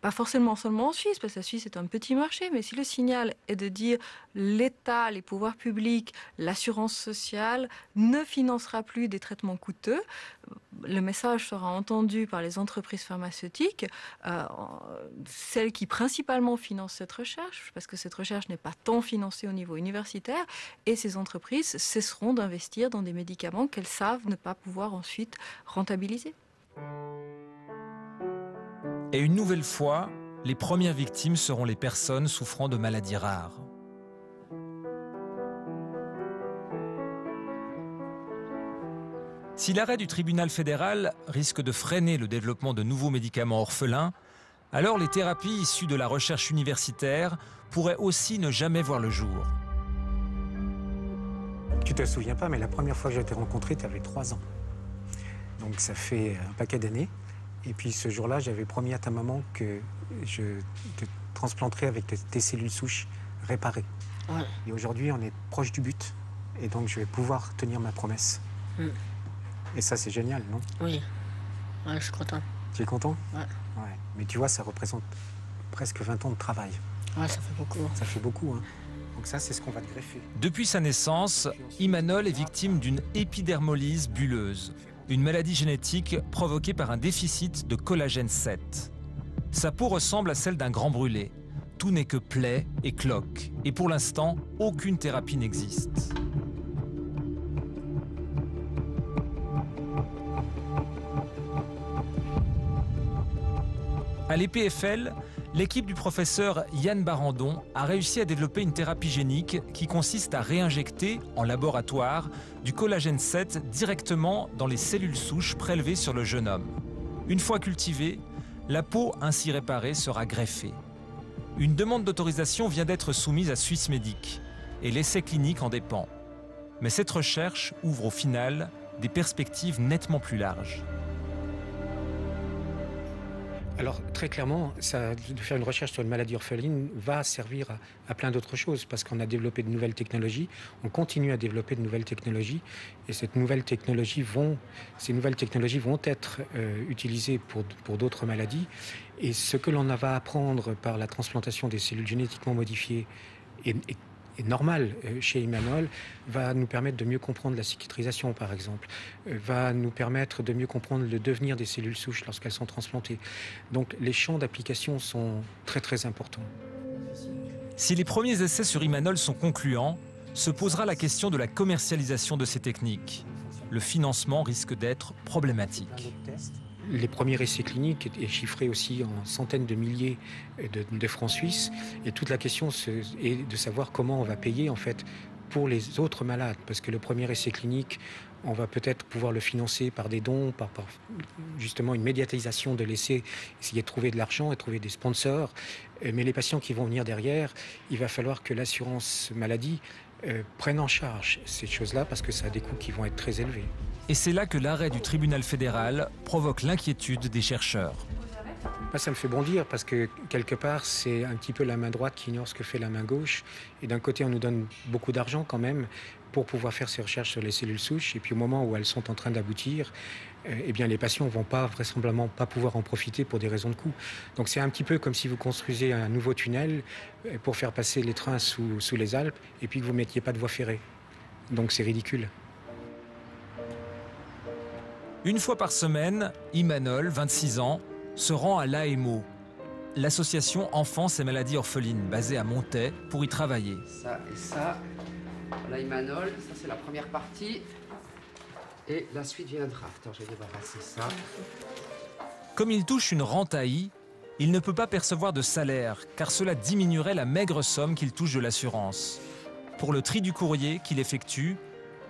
pas forcément seulement en Suisse, parce que la Suisse est un petit marché, mais si le signal est de dire l'État, les pouvoirs publics, l'assurance sociale ne financera plus des traitements coûteux, le message sera entendu par les entreprises pharmaceutiques, celles qui principalement financent cette recherche, parce que cette recherche n'est pas tant financée au niveau universitaire, et ces entreprises cesseront d'investir dans des médicaments qu'elles savent ne pas pouvoir ensuite rentabiliser. Et une nouvelle fois, les premières victimes seront les personnes souffrant de maladies rares. Si l'arrêt du tribunal fédéral risque de freiner le développement de nouveaux médicaments orphelins, alors les thérapies issues de la recherche universitaire pourraient aussi ne jamais voir le jour. Tu te souviens pas, mais la première fois que je t'ai rencontré, tu avais 3 ans. Donc ça fait un paquet d'années. Et puis ce jour-là, j'avais promis à ta maman que je te transplanterais avec tes cellules souches réparées. Ouais. Et aujourd'hui, on est proche du but. Et donc, je vais pouvoir tenir ma promesse. Et ça, c'est génial, non? Oui. Ouais, je suis content. Tu es content? Ouais. Ouais. Mais tu vois, ça représente presque 20 ans de travail. Ouais, ça fait beaucoup. Ça fait beaucoup, hein. Donc ça, c'est ce qu'on va te greffer. Depuis sa naissance, Imanol est victime d'une épidermolyse bulleuse, une maladie génétique provoquée par un déficit de collagène 7. Sa peau ressemble à celle d'un grand brûlé. Tout n'est que plaies et cloques. Et pour l'instant, aucune thérapie n'existe. À l'EPFL, l'équipe du professeur Yann Barandon a réussi à développer une thérapie génique qui consiste à réinjecter, en laboratoire, du collagène 7 directement dans les cellules souches prélevées sur le jeune homme. Une fois cultivée, la peau ainsi réparée sera greffée. Une demande d'autorisation vient d'être soumise à Swissmedic et l'essai clinique en dépend. Mais cette recherche ouvre au final des perspectives nettement plus larges. Alors, très clairement, de faire une recherche sur une maladie orpheline va servir à plein d'autres choses, parce qu'on a développé de nouvelles technologies, on continue à développer de nouvelles technologies, et ces nouvelles technologies vont être utilisées pour d'autres maladies. Et ce que l'on va apprendre par la transplantation des cellules génétiquement modifiées est normal chez Imanol, va nous permettre de mieux comprendre la cicatrisation, par exemple, va nous permettre de mieux comprendre le devenir des cellules souches lorsqu'elles sont transplantées. Donc les champs d'application sont très très importants. Si les premiers essais sur Imanol sont concluants, se posera la question de la commercialisation de ces techniques. Le financement risque d'être problématique. Les premiers essais cliniques est chiffré aussi en centaines de milliers de francs suisses. Et toute la question est de savoir comment on va payer en fait pour les autres malades. Parce que le premier essai clinique, on va peut-être pouvoir le financer par des dons, par justement une médiatisation de l'essai, essayer de trouver de l'argent et trouver des sponsors. Mais les patients qui vont venir derrière, il va falloir que l'assurance maladie prenne en charge ces choses-là parce que ça a des coûts qui vont être très élevés. Et c'est là que l'arrêt du tribunal fédéral provoque l'inquiétude des chercheurs. Moi, ça me fait bondir parce que quelque part, c'est un petit peu la main droite qui ignore ce que fait la main gauche. Et d'un côté, on nous donne beaucoup d'argent quand même pour pouvoir faire ces recherches sur les cellules souches. Et puis au moment où elles sont en train d'aboutir, eh bien, les patients ne vont vraisemblablement pas pouvoir en profiter pour des raisons de coût. Donc c'est un petit peu comme si vous construisez un nouveau tunnel pour faire passer les trains sous les Alpes et puis que vous ne mettiez pas de voie ferrée. Donc c'est ridicule. Une fois par semaine, Imanol, 26 ans, se rend à l'AEMO, l'association Enfance et Maladies Orphelines, basée à Montaix, pour y travailler. Ça et ça, la Imanol, ça c'est la première partie. Et la suite viendra. Attends, je vais débarrasser ça. Comme il touche une rente AI, il ne peut pas percevoir de salaire, car cela diminuerait la maigre somme qu'il touche de l'assurance. Pour le tri du courrier qu'il effectue,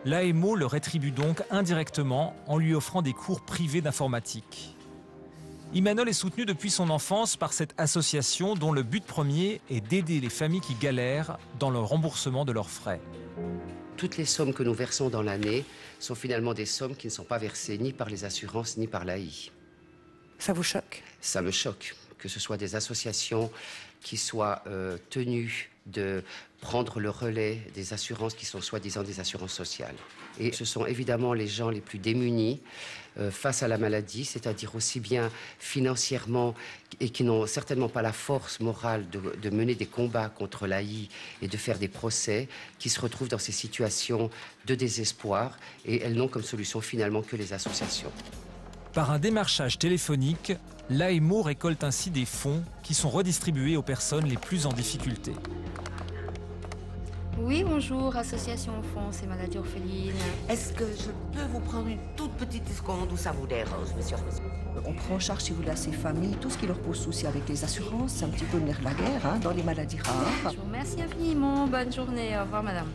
l'AEMO le rétribue donc indirectement en lui offrant des cours privés d'informatique. Imanol est soutenu depuis son enfance par cette association dont le but premier est d'aider les familles qui galèrent dans le remboursement de leurs frais. Toutes les sommes que nous versons dans l'année sont finalement des sommes qui ne sont pas versées ni par les assurances ni par l'AI. Ça vous choque? Ça me choque que ce soit des associations qui soient tenues de prendre le relais des assurances qui sont soi-disant des assurances sociales. Et ce sont évidemment les gens les plus démunis face à la maladie, c'est-à-dire aussi bien financièrement et qui n'ont certainement pas la force morale de mener des combats contre l'AI et de faire des procès, qui se retrouvent dans ces situations de désespoir et elles n'ont comme solution finalement que les associations. Par un démarchage téléphonique, l'AEMO récolte ainsi des fonds qui sont redistribués aux personnes les plus en difficulté. Oui, bonjour, Association Enfance et Maladies Orphelines. Est-ce que je peux vous prendre une toute petite seconde où ça vous dérange, monsieur? On prend en charge, si vous voulez, à ces familles, tout ce qui leur pose souci avec les assurances. C'est un petit peu le nerf de la guerre, hein, dans les maladies rares. Je vous remercie infiniment. Bonne journée. Au revoir, madame.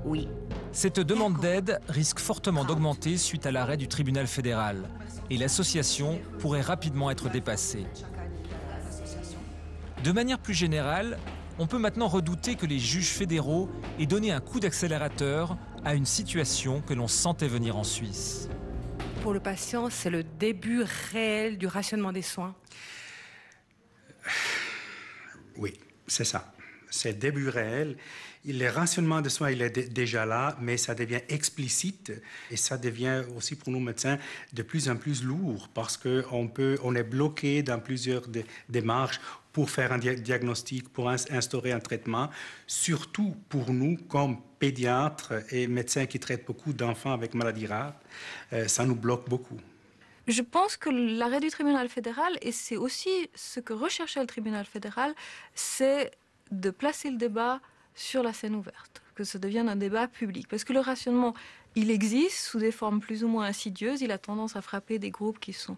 Oui. Cette demande d'aide risque fortement d'augmenter suite à l'arrêt du tribunal fédéral. Et l'association pourrait rapidement être dépassée. De manière plus générale, on peut maintenant redouter que les juges fédéraux aient donné un coup d'accélérateur à une situation que l'on sentait venir en Suisse. Pour le patient, c'est le début réel du rationnement des soins. Oui, c'est ça. C'est le début réel. Le rationnement de soins, il est déjà là, mais ça devient explicite et ça devient aussi pour nous médecins de plus en plus lourd parce qu'on est bloqué dans plusieurs démarches pour faire un diagnostic, pour instaurer un traitement, surtout pour nous comme pédiatres et médecins qui traitent beaucoup d'enfants avec maladies rares, ça nous bloque beaucoup. Je pense que l'arrêt du tribunal fédéral, et c'est aussi ce que recherchait le tribunal fédéral, c'est de placer le débat sur la scène ouverte, que ça devienne un débat public. Parce que le rationnement, il existe sous des formes plus ou moins insidieuses, il a tendance à frapper des groupes qui sont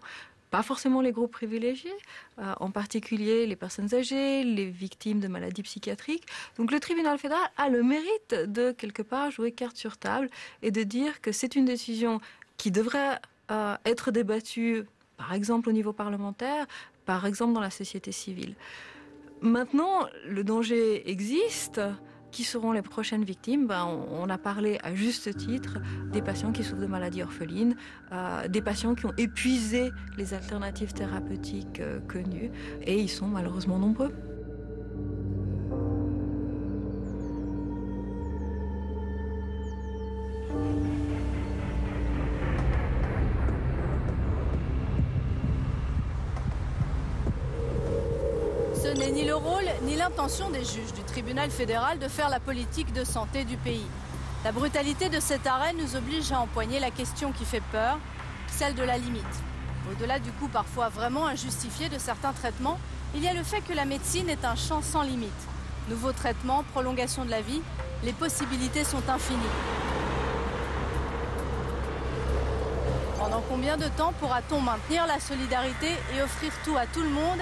pas forcément les groupes privilégiés, en particulier les personnes âgées, les victimes de maladies psychiatriques. Donc le tribunal fédéral a le mérite de, quelque part, jouer carte sur table et de dire que c'est une décision qui devrait être débattue, par exemple au niveau parlementaire, par exemple dans la société civile. Maintenant, le danger existe. Qui seront les prochaines victimes? On a parlé à juste titre des patients qui souffrent de maladies orphelines, des patients qui ont épuisé les alternatives thérapeutiques connues, et ils sont malheureusement nombreux. Ce n'est ni le rôle ni l'intention des juges du tribunal fédéral de faire la politique de santé du pays. La brutalité de cet arrêt nous oblige à empoigner la question qui fait peur, celle de la limite. Au-delà du coût parfois vraiment injustifié de certains traitements, il y a le fait que la médecine est un champ sans limite. Nouveaux traitements, prolongation de la vie, les possibilités sont infinies. Pendant combien de temps pourra-t-on maintenir la solidarité et offrir tout à tout le monde ?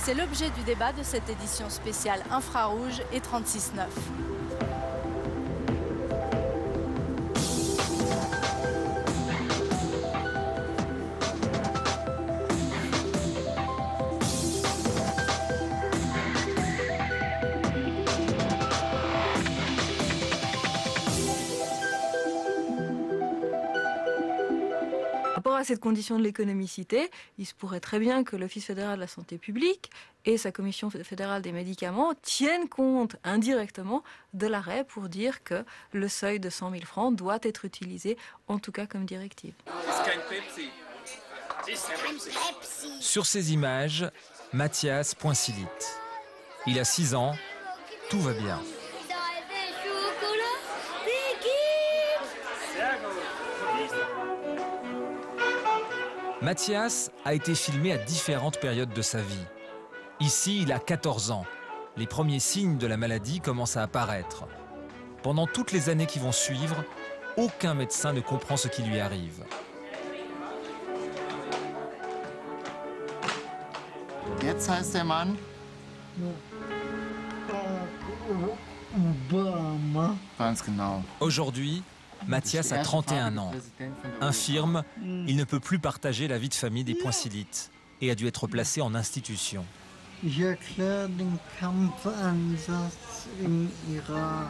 C'est l'objet du débat de cette édition spéciale Infrarouge et 36.9. Par rapport à cette condition de l'économicité, il se pourrait très bien que l'Office fédéral de la santé publique et sa commission fédérale des médicaments tiennent compte indirectement de l'arrêt pour dire que le seuil de 100 000 francs doit être utilisé, en tout cas comme directive. Sur ces images, Mathias Poinsilite. Il a 6 ans, tout va bien. Mathias a été filmé à différentes périodes de sa vie. Ici, il a 14 ans. Les premiers signes de la maladie commencent à apparaître. Pendant toutes les années qui vont suivre, aucun médecin ne comprend ce qui lui arrive. Jetzt heißt der Mann? Ganz genau. Aujourd'hui, Mathias a 31 ans. Infirme, il ne peut plus partager la vie de famille des Poinsilite. et a dû être placée en institution. J'éclaire den Kampfeinsatz im Irak.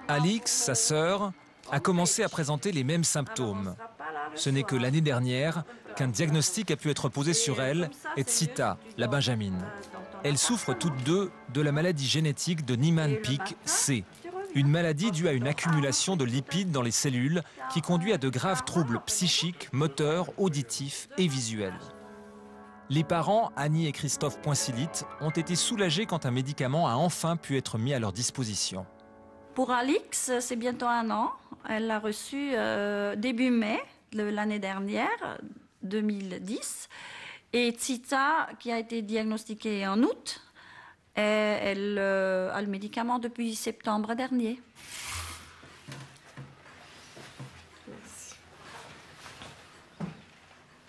Alix, sa sœur, a commencé à présenter les mêmes symptômes. Ce n'est que l'année dernière qu'un diagnostic a pu être posé sur elle et Tsita, la benjamine. Elles souffrent toutes deux de la maladie génétique de Niemann-Pick C, une maladie due à une accumulation de lipides dans les cellules qui conduit à de graves troubles psychiques, moteurs, auditifs et visuels. Les parents, Annie et Christophe Poinsilit, ont été soulagés quand un médicament a enfin pu être mis à leur disposition. Pour Alix, c'est bientôt 1 an. Elle l'a reçu début mai de l'année dernière, 2010. Et Tsita, qui a été diagnostiquée en août, elle a le médicament depuis septembre dernier.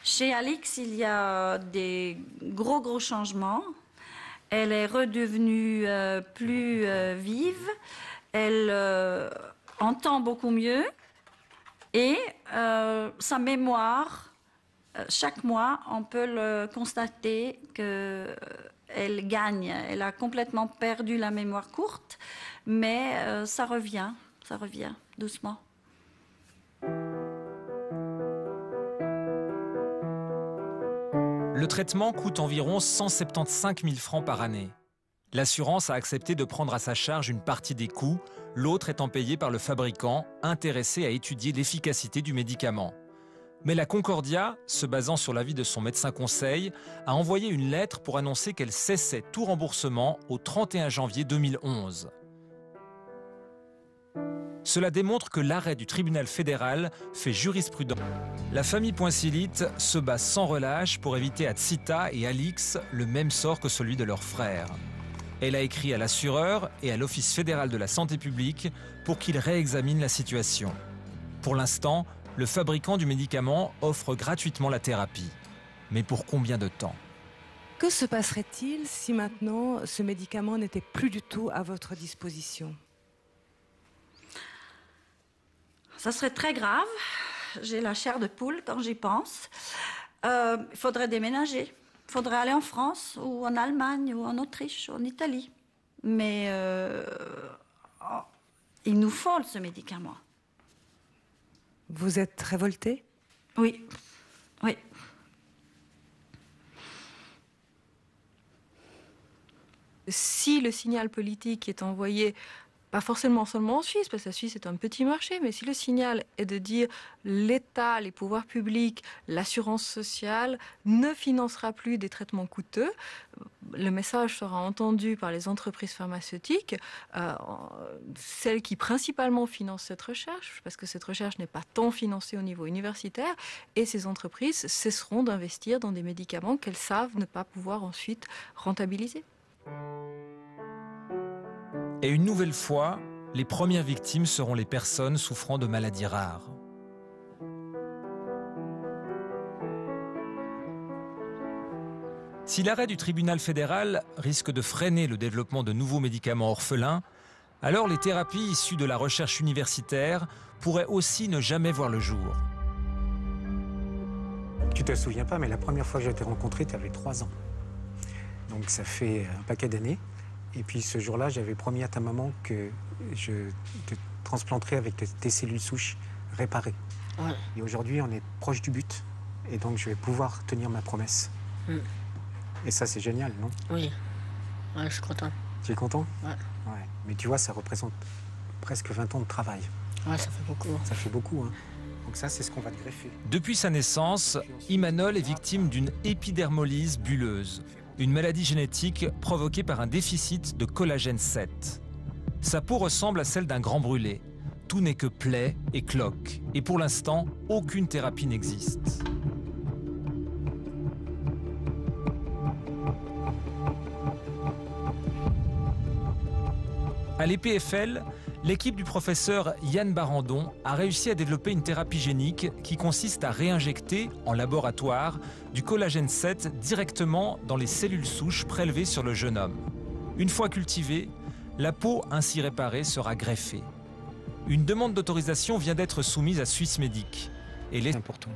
Chez Alix, il y a des gros changements. Elle est redevenue plus vive. Elle entend beaucoup mieux et sa mémoire, chaque mois, on peut le constater qu'elle gagne. Elle a complètement perdu la mémoire courte, mais ça revient doucement. Le traitement coûte environ 175 000 francs par année. L'assurance a accepté de prendre à sa charge une partie des coûts, l'autre étant payée par le fabricant, intéressé à étudier l'efficacité du médicament. Mais la Concordia, se basant sur l'avis de son médecin conseil, a envoyé une lettre pour annoncer qu'elle cessait tout remboursement au 31 janvier 2011. Cela démontre que l'arrêt du tribunal fédéral fait jurisprudence. La famille Poinsilit se bat sans relâche pour éviter à Tsita et Alix le même sort que celui de leur frère. Elle a écrit à l'assureur et à l'Office fédéral de la santé publique pour qu'ils réexaminent la situation. Pour l'instant, le fabricant du médicament offre gratuitement la thérapie. Mais pour combien de temps? Que se passerait-il si maintenant ce médicament n'était plus du tout à votre disposition? Ça serait très grave. J'ai la chair de poule quand j'y pense. Il faudrait déménager. Il faudrait aller en France ou en Allemagne ou en Autriche ou en Italie. Mais il nous faut ce médicament. Vous êtes révoltée? Oui, oui. Si le signal politique est envoyé, pas forcément seulement en Suisse, parce que la Suisse est un petit marché, mais si le signal est de dire l'État, les pouvoirs publics, l'assurance sociale ne financera plus des traitements coûteux, le message sera entendu par les entreprises pharmaceutiques, celles qui principalement financent cette recherche, parce que cette recherche n'est pas tant financée au niveau universitaire, et ces entreprises cesseront d'investir dans des médicaments qu'elles savent ne pas pouvoir ensuite rentabiliser. Et une nouvelle fois, les premières victimes seront les personnes souffrant de maladies rares. Si l'arrêt du tribunal fédéral risque de freiner le développement de nouveaux médicaments orphelins, alors les thérapies issues de la recherche universitaire pourraient aussi ne jamais voir le jour. Tu te souviens pas, mais la première fois que j'ai été rencontré, tu avais 3 ans. Donc ça fait un paquet d'années. Et puis ce jour-là, j'avais promis à ta maman que je te transplanterais avec tes cellules souches réparées. Ouais. Et aujourd'hui, on est proche du but. Et donc, je vais pouvoir tenir ma promesse. Et ça, c'est génial, non? Oui. Ouais, je suis content. Tu es content? Ouais. Ouais. Mais tu vois, ça représente presque 20 ans de travail. Ouais, ça fait beaucoup. Ça fait beaucoup, hein. Donc ça, c'est ce qu'on va te greffer. Depuis sa naissance, Imanol est victime d'une épidermolyse bulleuse, une maladie génétique provoquée par un déficit de collagène 7. Sa peau ressemble à celle d'un grand brûlé. Tout n'est que plaies et cloques. Et pour l'instant, aucune thérapie n'existe. À l'EPFL, l'équipe du professeur Yann Barandon a réussi à développer une thérapie génique qui consiste à réinjecter, en laboratoire, du collagène 7 directement dans les cellules souches prélevées sur le jeune homme. Une fois cultivée, la peau ainsi réparée sera greffée. Une demande d'autorisation vient d'être soumise à Swissmedic. Et c'est important.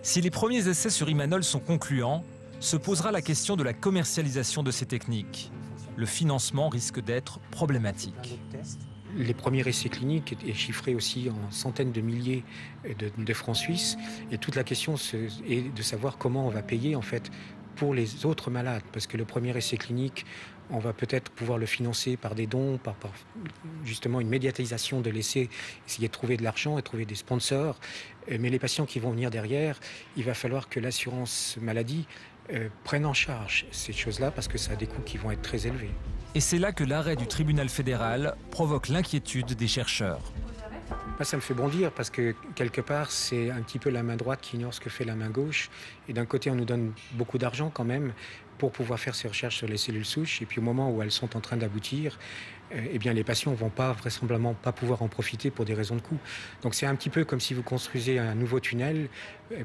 Si les premiers essais sur Imanol sont concluants, se posera la question de la commercialisation de ces techniques. Le financement risque d'être problématique. Les premiers essais cliniques est chiffré aussi en centaines de milliers de francs suisses. Et toute la question est de savoir comment on va payer en fait pour les autres malades. Parce que le premier essai clinique, on va peut-être pouvoir le financer par des dons, par justement une médiatisation de l'essai, essayer de trouver de l'argent et trouver des sponsors. Mais les patients qui vont venir derrière, il va falloir que l'assurance maladie prenne en charge ces choses-là parce que ça a des coûts qui vont être très élevés. Et c'est là que l'arrêt du tribunal fédéral provoque l'inquiétude des chercheurs. Ça me fait bondir parce que quelque part c'est un petit peu la main droite qui ignore ce que fait la main gauche. Et d'un côté on nous donne beaucoup d'argent quand même pour pouvoir faire ces recherches sur les cellules souches. Et puis au moment où elles sont en train d'aboutir, eh bien les patients ne vont vraisemblablement pas pouvoir en profiter pour des raisons de coût. Donc c'est un petit peu comme si vous construisez un nouveau tunnel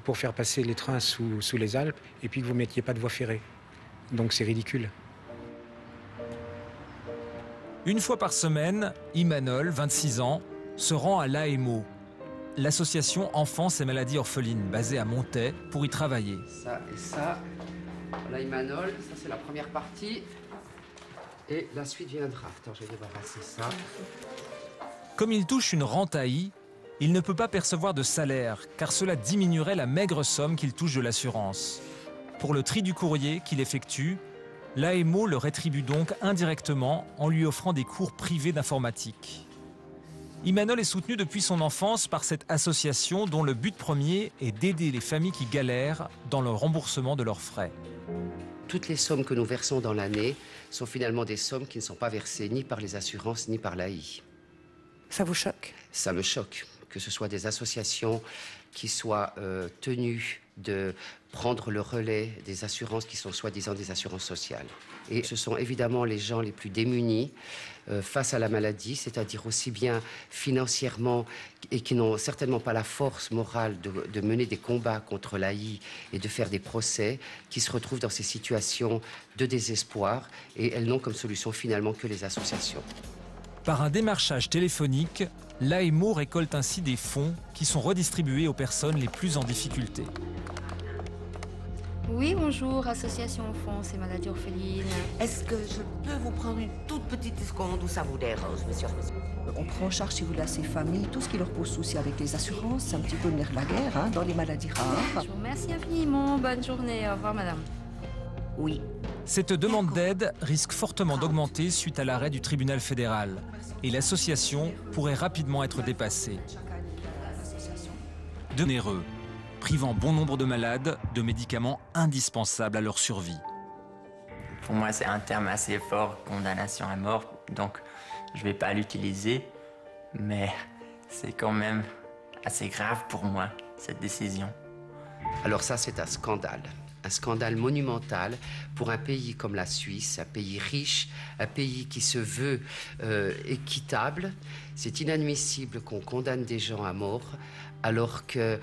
pour faire passer les trains sous les Alpes et puis que vous ne mettiez pas de voie ferrée. Donc c'est ridicule. Une fois par semaine, Imanol, 26 ans, se rend à l'AEMO, l'association Enfance et Maladies Orphelines, basée à Montaix, pour y travailler. Ça et ça, voilà Imanol, ça c'est la première partie. Et la suite viendra. Attends, je vais débarrasser ça. Comme il touche une rente AI, il ne peut pas percevoir de salaire, car cela diminuerait la maigre somme qu'il touche de l'assurance. Pour le tri du courrier qu'il effectue, l'AEMO le rétribue donc indirectement en lui offrant des cours privés d'informatique. Imanol est soutenu depuis son enfance par cette association dont le but premier est d'aider les familles qui galèrent dans le remboursement de leurs frais. Toutes les sommes que nous versons dans l'année sont finalement des sommes qui ne sont pas versées ni par les assurances ni par l'AI. Ça vous choque? Ça me choque, que ce soit des associations qui soient tenues de prendre le relais des assurances qui sont soi-disant des assurances sociales. Et ce sont évidemment les gens les plus démunis face à la maladie, c'est-à-dire aussi bien financièrement et qui n'ont certainement pas la force morale de mener des combats contre l'AI et de faire des procès, qui se retrouvent dans ces situations de désespoir et elles n'ont comme solution finalement que les associations. Par un démarchage téléphonique, l'AEMO récolte ainsi des fonds qui sont redistribués aux personnes les plus en difficulté. Oui, bonjour, association Enfance et Maladies Orphelines. Est-ce que je peux vous prendre une toute petite seconde où ça vous dérange, monsieur? On prend en charge, si vous voulez, à ces familles, tout ce qui leur pose souci avec les assurances. C'est un petit peu le nerf de la guerre, hein, dans les maladies rares. Je vous remercie infiniment. Bonne journée. Au revoir, madame. Oui. Cette demande d'aide risque fortement d'augmenter suite à l'arrêt du tribunal fédéral. Et l'association pourrait rapidement être dépassée. De onéreux, privant bon nombre de malades de médicaments indispensables à leur survie. Pour moi, c'est un terme assez fort, condamnation à mort, donc je ne vais pas l'utiliser, mais c'est quand même assez grave pour moi, cette décision. Alors ça, c'est un scandale monumental pour un pays comme la Suisse, un pays riche, un pays qui se veut équitable. C'est inadmissible qu'on condamne des gens à mort alors qu'ils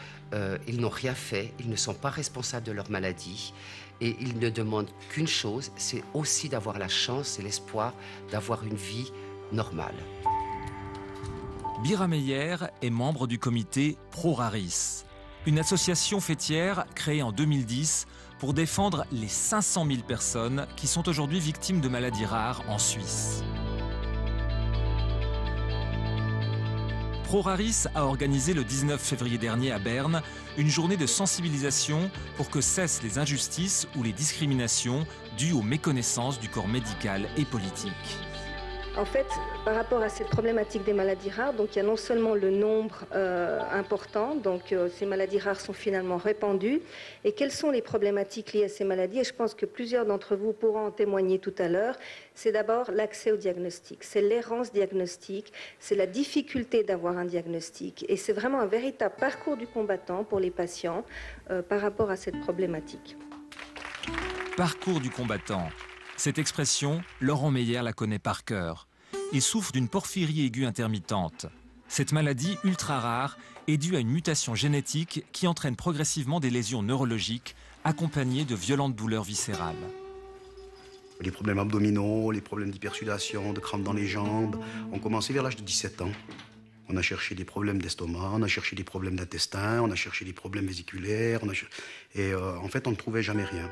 n'ont rien fait, ils ne sont pas responsables de leur maladie et ils ne demandent qu'une chose, c'est aussi d'avoir la chance et l'espoir d'avoir une vie normale. Bira Meyer est membre du comité Pro-Raris, une association fêtière créée en 2010 pour défendre les 500 000 personnes qui sont aujourd'hui victimes de maladies rares en Suisse. Pro-Raris a organisé le 19 février dernier à Berne une journée de sensibilisation pour que cessent les injustices ou les discriminations dues aux méconnaissances du corps médical et politique. En fait, par rapport à cette problématique des maladies rares, donc il y a non seulement le nombre important, donc ces maladies rares sont finalement répandues, et quelles sont les problématiques liées à ces maladies, et je pense que plusieurs d'entre vous pourront en témoigner tout à l'heure, c'est d'abord l'accès au diagnostic, c'est l'errance diagnostique, c'est la difficulté d'avoir un diagnostic, et c'est vraiment un véritable parcours du combattant pour les patients par rapport à cette problématique. Parcours du combattant. Cette expression, Laurent Meyer la connaît par cœur. Il souffre d'une porphyrie aiguë intermittente. Cette maladie ultra rare est due à une mutation génétique qui entraîne progressivement des lésions neurologiques accompagnées de violentes douleurs viscérales. Les problèmes abdominaux, les problèmes d'hypersudation, de crampes dans les jambes ont commencé vers l'âge de 17 ans. On a cherché des problèmes d'estomac, on a cherché des problèmes d'intestin, on a cherché des problèmes vésiculaires, en fait, on ne trouvait jamais rien.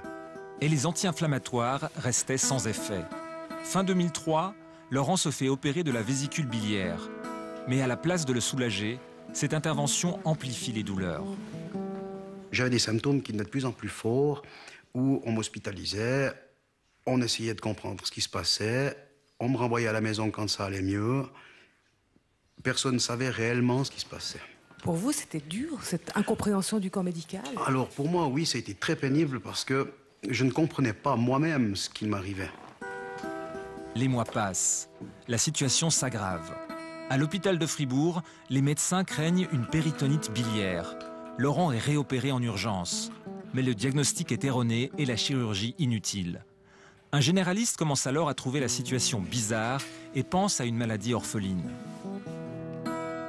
Et les anti-inflammatoires restaient sans effet. Fin 2003, Laurent se fait opérer de la vésicule biliaire. Mais à la place de le soulager, cette intervention amplifie les douleurs. J'avais des symptômes qui venaient de plus en plus forts, où on m'hospitalisait, on essayait de comprendre ce qui se passait, on me renvoyait à la maison quand ça allait mieux. Personne ne savait réellement ce qui se passait. Pour vous, c'était dur, cette incompréhension du corps médical? Alors pour moi, oui, ça a été très pénible parce que je ne comprenais pas moi-même ce qui m'arrivait. Les mois passent. La situation s'aggrave. À l'hôpital de Fribourg, les médecins craignent une péritonite biliaire. Laurent est réopéré en urgence. Mais le diagnostic est erroné et la chirurgie inutile. Un généraliste commence alors à trouver la situation bizarre et pense à une maladie orpheline.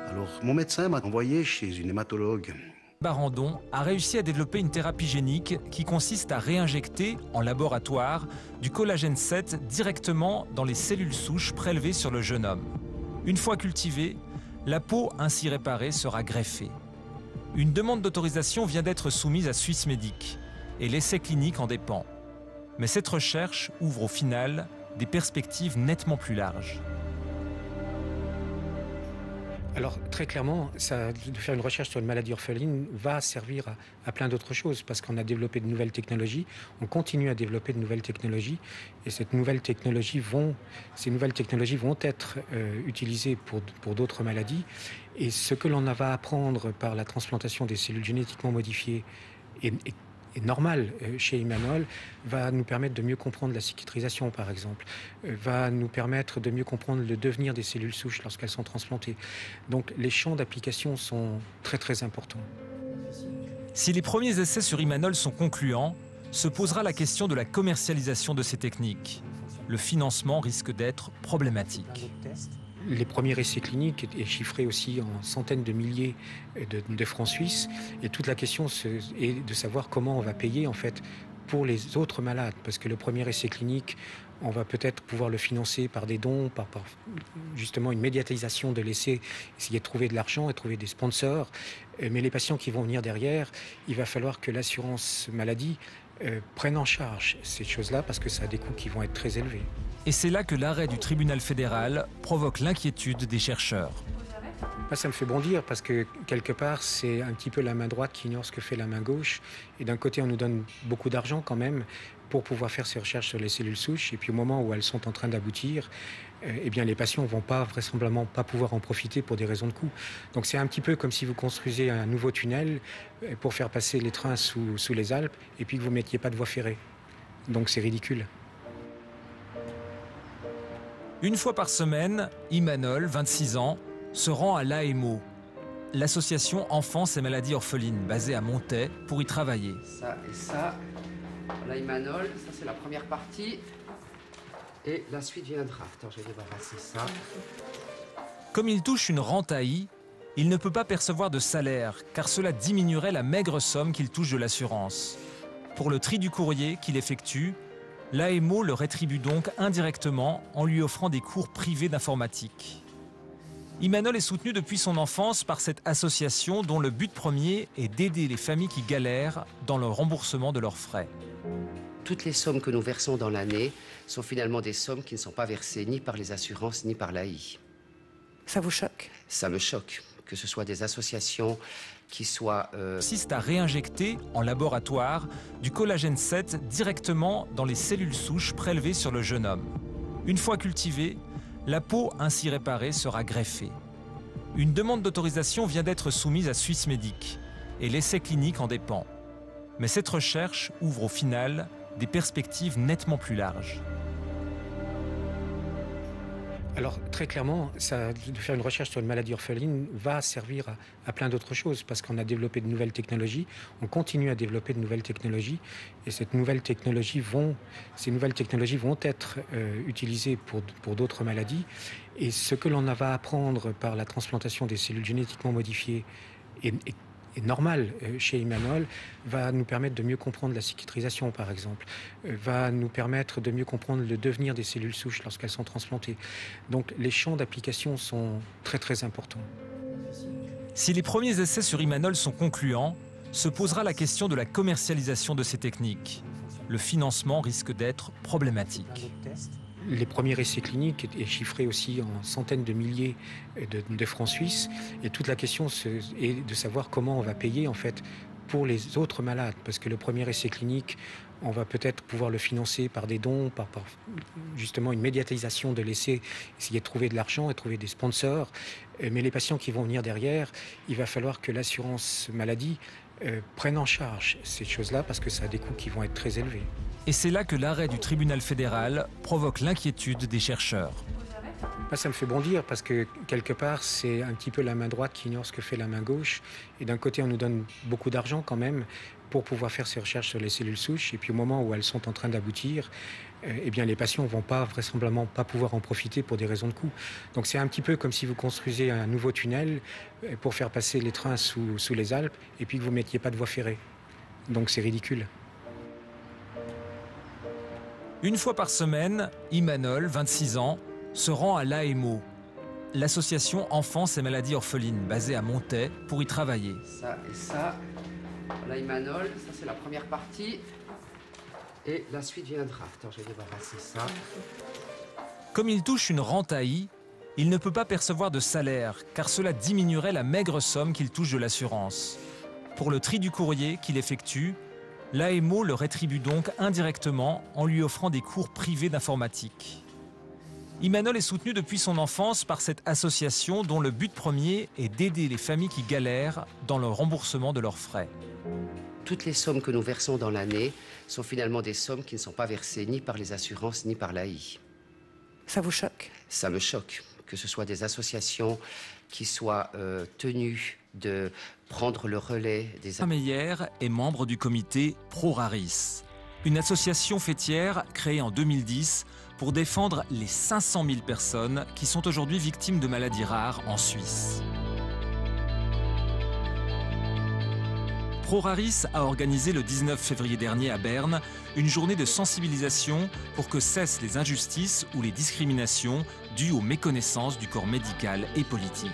Alors, mon médecin m'a envoyé chez une hématologue. Barandon a réussi à développer une thérapie génique qui consiste à réinjecter, en laboratoire, du collagène 7 directement dans les cellules souches prélevées sur le jeune homme. Une fois cultivée, la peau ainsi réparée sera greffée. Une demande d'autorisation vient d'être soumise à Swissmedic et l'essai clinique en dépend. Mais cette recherche ouvre au final des perspectives nettement plus larges. Alors, très clairement, de faire une recherche sur une maladie orpheline va servir à plein d'autres choses, parce qu'on a développé de nouvelles technologies, on continue à développer de nouvelles technologies, et ces nouvelles technologies vont être utilisées pour d'autres maladies. Et ce que l'on va apprendre par la transplantation des cellules génétiquement modifiées est normal chez Imanol, va nous permettre de mieux comprendre la cicatrisation, par exemple, va nous permettre de mieux comprendre le devenir des cellules souches lorsqu'elles sont transplantées. Donc les champs d'application sont très très importants. Si les premiers essais sur Imanol sont concluants, se posera la question de la commercialisation de ces techniques. Le financement risque d'être problématique. Les premiers essais cliniques est chiffré aussi en centaines de milliers de francs suisses. Et toute la question est de savoir comment on va payer en fait pour les autres malades. Parce que le premier essai clinique, on va peut-être pouvoir le financer par des dons, par justement une médiatisation de l'essai, essayer de trouver de l'argent et trouver des sponsors. Mais les patients qui vont venir derrière, il va falloir que l'assurance maladie prenne en charge ces choses-là parce que ça a des coûts qui vont être très élevés. Et c'est là que l'arrêt du tribunal fédéral provoque l'inquiétude des chercheurs. Moi, ça me fait bondir parce que quelque part, c'est un petit peu la main droite qui ignore ce que fait la main gauche. Et d'un côté, on nous donne beaucoup d'argent quand même pour pouvoir faire ces recherches sur les cellules souches. Et puis au moment où elles sont en train d'aboutir, eh bien, les patients ne vont vraisemblablement pas pouvoir en profiter pour des raisons de coût. Donc c'est un petit peu comme si vous construisez un nouveau tunnel pour faire passer les trains sous les Alpes et puis que vous ne mettiez pas de voie ferrée. Donc c'est ridicule. Une fois par semaine, Imanol, 26 ans, se rend à l'AEMO, l'association Enfance et Maladies Orphelines, basée à Montaix, pour y travailler. Ça et ça, la Imanol, ça c'est la première partie. Et la suite viendra. Attends, je vais débarrasser ça. Comme il touche une rente AI, il ne peut pas percevoir de salaire, car cela diminuerait la maigre somme qu'il touche de l'assurance. Pour le tri du courrier qu'il effectue, l'AEMO le rétribue donc indirectement en lui offrant des cours privés d'informatique. Imanol est soutenu depuis son enfance par cette association dont le but premier est d'aider les familles qui galèrent dans le remboursement de leurs frais. Toutes les sommes que nous versons dans l'année sont finalement des sommes qui ne sont pas versées ni par les assurances ni par l'AI. Ça vous choque? Ça me choque, que ce soit des associations qui soient... consiste à réinjecter en laboratoire du collagène 7 directement dans les cellules souches prélevées sur le jeune homme. Une fois cultivée, la peau ainsi réparée sera greffée. Une demande d'autorisation vient d'être soumise à Swissmedic et l'essai clinique en dépend. Mais cette recherche ouvre au final des perspectives nettement plus larges. Alors, très clairement, de faire une recherche sur une maladie orpheline va servir à plein d'autres choses, parce qu'on a développé de nouvelles technologies, on continue à développer de nouvelles technologies, et ces nouvelles technologies vont être utilisées pour d'autres maladies. Et ce que l'on va apprendre par la transplantation des cellules génétiquement modifiées est normal chez Imanol, va nous permettre de mieux comprendre la cicatrisation, par exemple, va nous permettre de mieux comprendre le devenir des cellules souches lorsqu'elles sont transplantées. Donc les champs d'application sont très très importants. Si les premiers essais sur Imanol sont concluants, se posera la question de la commercialisation de ces techniques. Le financement risque d'être problématique. Les premiers essais cliniques est chiffré aussi en centaines de milliers de francs suisses. Et toute la question est de savoir comment on va payer en fait pour les autres malades. Parce que le premier essai clinique, on va peut-être pouvoir le financer par des dons, par justement une médiatisation de l'essai, essayer de trouver de l'argent et trouver des sponsors. Mais les patients qui vont venir derrière, il va falloir que l'assurance maladie prenne en charge ces choses-là parce que ça a des coûts qui vont être très élevés. Et c'est là que l'arrêt du tribunal fédéral provoque l'inquiétude des chercheurs. Moi, ça me fait bondir parce que quelque part, c'est un petit peu la main droite qui ignore ce que fait la main gauche. Et d'un côté, on nous donne beaucoup d'argent quand même pour pouvoir faire ces recherches sur les cellules souches. Et puis au moment où elles sont en train d'aboutir, eh bien, les patients ne vont vraisemblablement pas pouvoir en profiter pour des raisons de coût. Donc c'est un petit peu comme si vous construisez un nouveau tunnel pour faire passer les trains sous les Alpes et puis que vous ne mettiez pas de voie ferrée. Donc c'est ridicule. Une fois par semaine, Imanol, 26 ans, se rend à l'AEMO, l'association Enfance et Maladies Orphelines, basée à Montaix, pour y travailler. Ça et ça, là Imanol, ça c'est la première partie. Et la suite viendra. Attends, je vais débarrasser ça. Comme il touche une rente AI, il ne peut pas percevoir de salaire, car cela diminuerait la maigre somme qu'il touche de l'assurance. Pour le tri du courrier qu'il effectue, l'AEMO le rétribue donc indirectement en lui offrant des cours privés d'informatique. Imanol est soutenu depuis son enfance par cette association dont le but premier est d'aider les familles qui galèrent dans le remboursement de leurs frais. Toutes les sommes que nous versons dans l'année sont finalement des sommes qui ne sont pas versées ni par les assurances ni par l'AI. Ça vous choque? Ça me choque, que ce soit des associations qui soient tenues de prendre le relais des... Meyer est membre du comité Pro-Raris, une association fêtière créée en 2010 pour défendre les 500 000 personnes qui sont aujourd'hui victimes de maladies rares en Suisse. Pro-Raris a organisé le 19 février dernier à Berne une journée de sensibilisation pour que cessent les injustices ou les discriminations dues aux méconnaissances du corps médical et politique.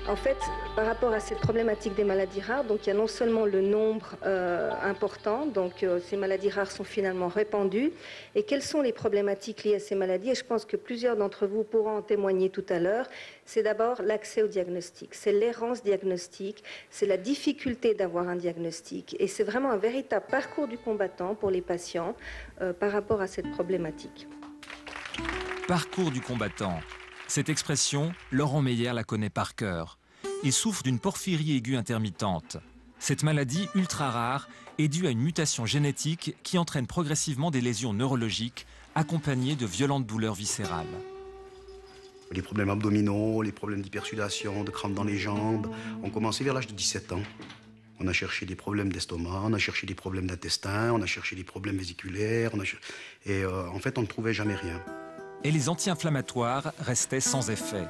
En fait, par rapport à cette problématique des maladies rares, donc il y a non seulement le nombre important, donc ces maladies rares sont finalement répandues, et quelles sont les problématiques liées à ces maladies, et je pense que plusieurs d'entre vous pourront en témoigner tout à l'heure, c'est d'abord l'accès au diagnostic, c'est l'errance diagnostique, c'est la difficulté d'avoir un diagnostic, et c'est vraiment un véritable parcours du combattant pour les patients par rapport à cette problématique. Parcours du combattant. Cette expression, Laurent Meyer la connaît par cœur. Il souffre d'une porphyrie aiguë intermittente. Cette maladie ultra rare est due à une mutation génétique qui entraîne progressivement des lésions neurologiques accompagnées de violentes douleurs viscérales. Les problèmes abdominaux, les problèmes d'hypersudation, de crampes dans les jambes ont commencé vers l'âge de 17 ans. On a cherché des problèmes d'estomac, on a cherché des problèmes d'intestin, on a cherché des problèmes vésiculaires, en fait on ne trouvait jamais rien. Et les anti-inflammatoires restaient sans effet.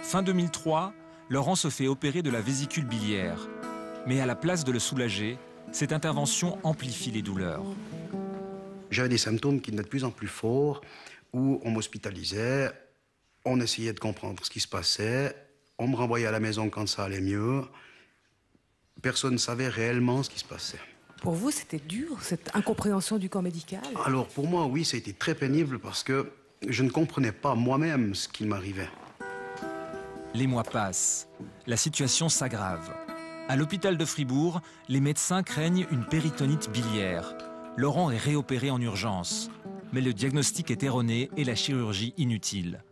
Fin 2003, Laurent se fait opérer de la vésicule biliaire. Mais à la place de le soulager, cette intervention amplifie les douleurs. J'avais des symptômes qui venaient de plus en plus forts, où on m'hospitalisait, on essayait de comprendre ce qui se passait, on me renvoyait à la maison quand ça allait mieux. Personne ne savait réellement ce qui se passait. Pour vous, c'était dur, cette incompréhension du corps médical? Alors pour moi, oui, ça a été très pénible parce que je ne comprenais pas moi-même ce qui m'arrivait. Les mois passent. La situation s'aggrave. À l'hôpital de Fribourg, les médecins craignent une péritonite biliaire. Laurent est réopéré en urgence. Mais le diagnostic est erroné et la chirurgie inutile.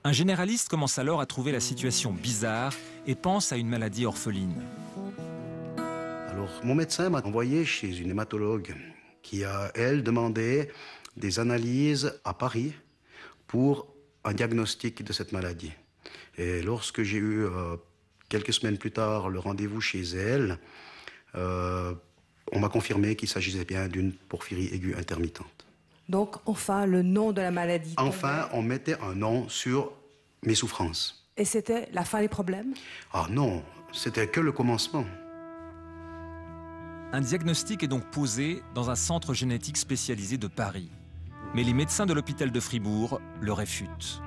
Un généraliste commence alors à trouver la situation bizarre et pense à une maladie orpheline. Alors mon médecin m'a envoyé chez une hématologue qui a, elle, demandé des analyses à Paris pour un diagnostic de cette maladie. Et lorsque j'ai eu, quelques semaines plus tard, le rendez-vous chez elle, on m'a confirmé qu'il s'agissait bien d'une porphyrie aiguë intermittente. Donc, enfin, le nom de la maladie. Enfin, on mettait un nom sur mes souffrances. Et c'était la fin des problèmes? Ah non, c'était que le commencement. Un diagnostic est donc posé dans un centre génétique spécialisé de Paris. Mais les médecins de l'hôpital de Fribourg le réfutent.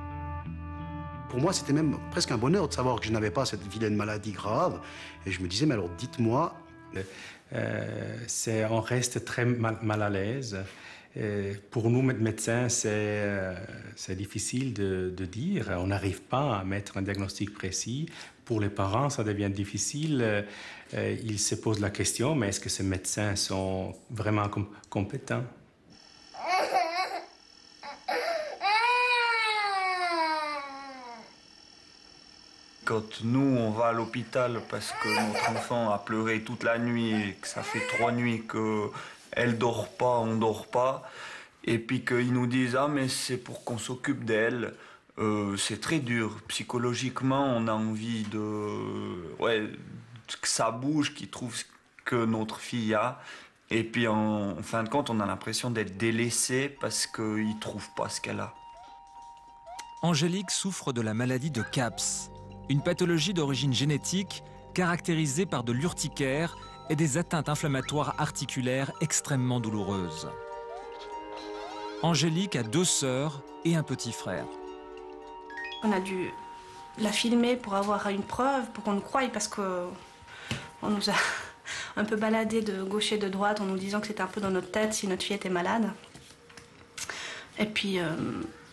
Pour moi, c'était même presque un bonheur de savoir que je n'avais pas cette vilaine maladie grave. Et je me disais, mais alors dites-moi... On reste très mal à l'aise. Pour nous, médecins, c'est difficile de dire. On n'arrive pas à mettre un diagnostic précis. Pour les parents, ça devient difficile. Ils se posent la question, mais est-ce que ces médecins sont vraiment compétents? Quand nous, on va à l'hôpital parce que notre enfant a pleuré toute la nuit et que ça fait 3 nuits qu'elle dort pas, on dort pas, et puis qu'ils nous disent « Ah, mais c'est pour qu'on s'occupe d'elle », c'est très dur. Psychologiquement, on a envie que ça bouge, qu'ils trouvent que notre fille a. Et puis, en fin de compte, on a l'impression d'être délaissé parce qu'ils ne trouvent pas ce qu'elle a. Angélique souffre de la maladie de CAPS, une pathologie d'origine génétique caractérisée par de l'urticaire et des atteintes inflammatoires articulaires extrêmement douloureuses. Angélique a 2 sœurs et un petit frère. On a dû la filmer pour avoir une preuve, pour qu'on nous croie, parce qu'on nous a un peu baladé de gauche et de droite en nous disant que c'était un peu dans notre tête si notre fille était malade. Et puis,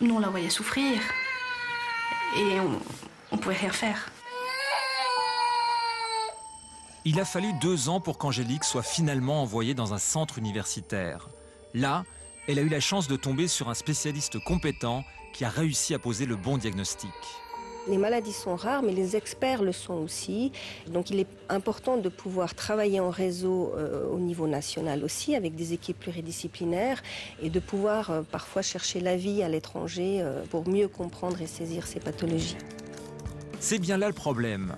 nous, on la voyait souffrir. Et on pouvait rien faire. Il a fallu 2 ans pour qu'Angélique soit finalement envoyée dans un centre universitaire. Là, elle a eu la chance de tomber sur un spécialiste compétent qui a réussi à poser le bon diagnostic. Les maladies sont rares, mais les experts le sont aussi. Donc il est important de pouvoir travailler en réseau au niveau national aussi, avec des équipes pluridisciplinaires, et de pouvoir parfois chercher l'avis à l'étranger pour mieux comprendre et saisir ces pathologies. C'est bien là le problème.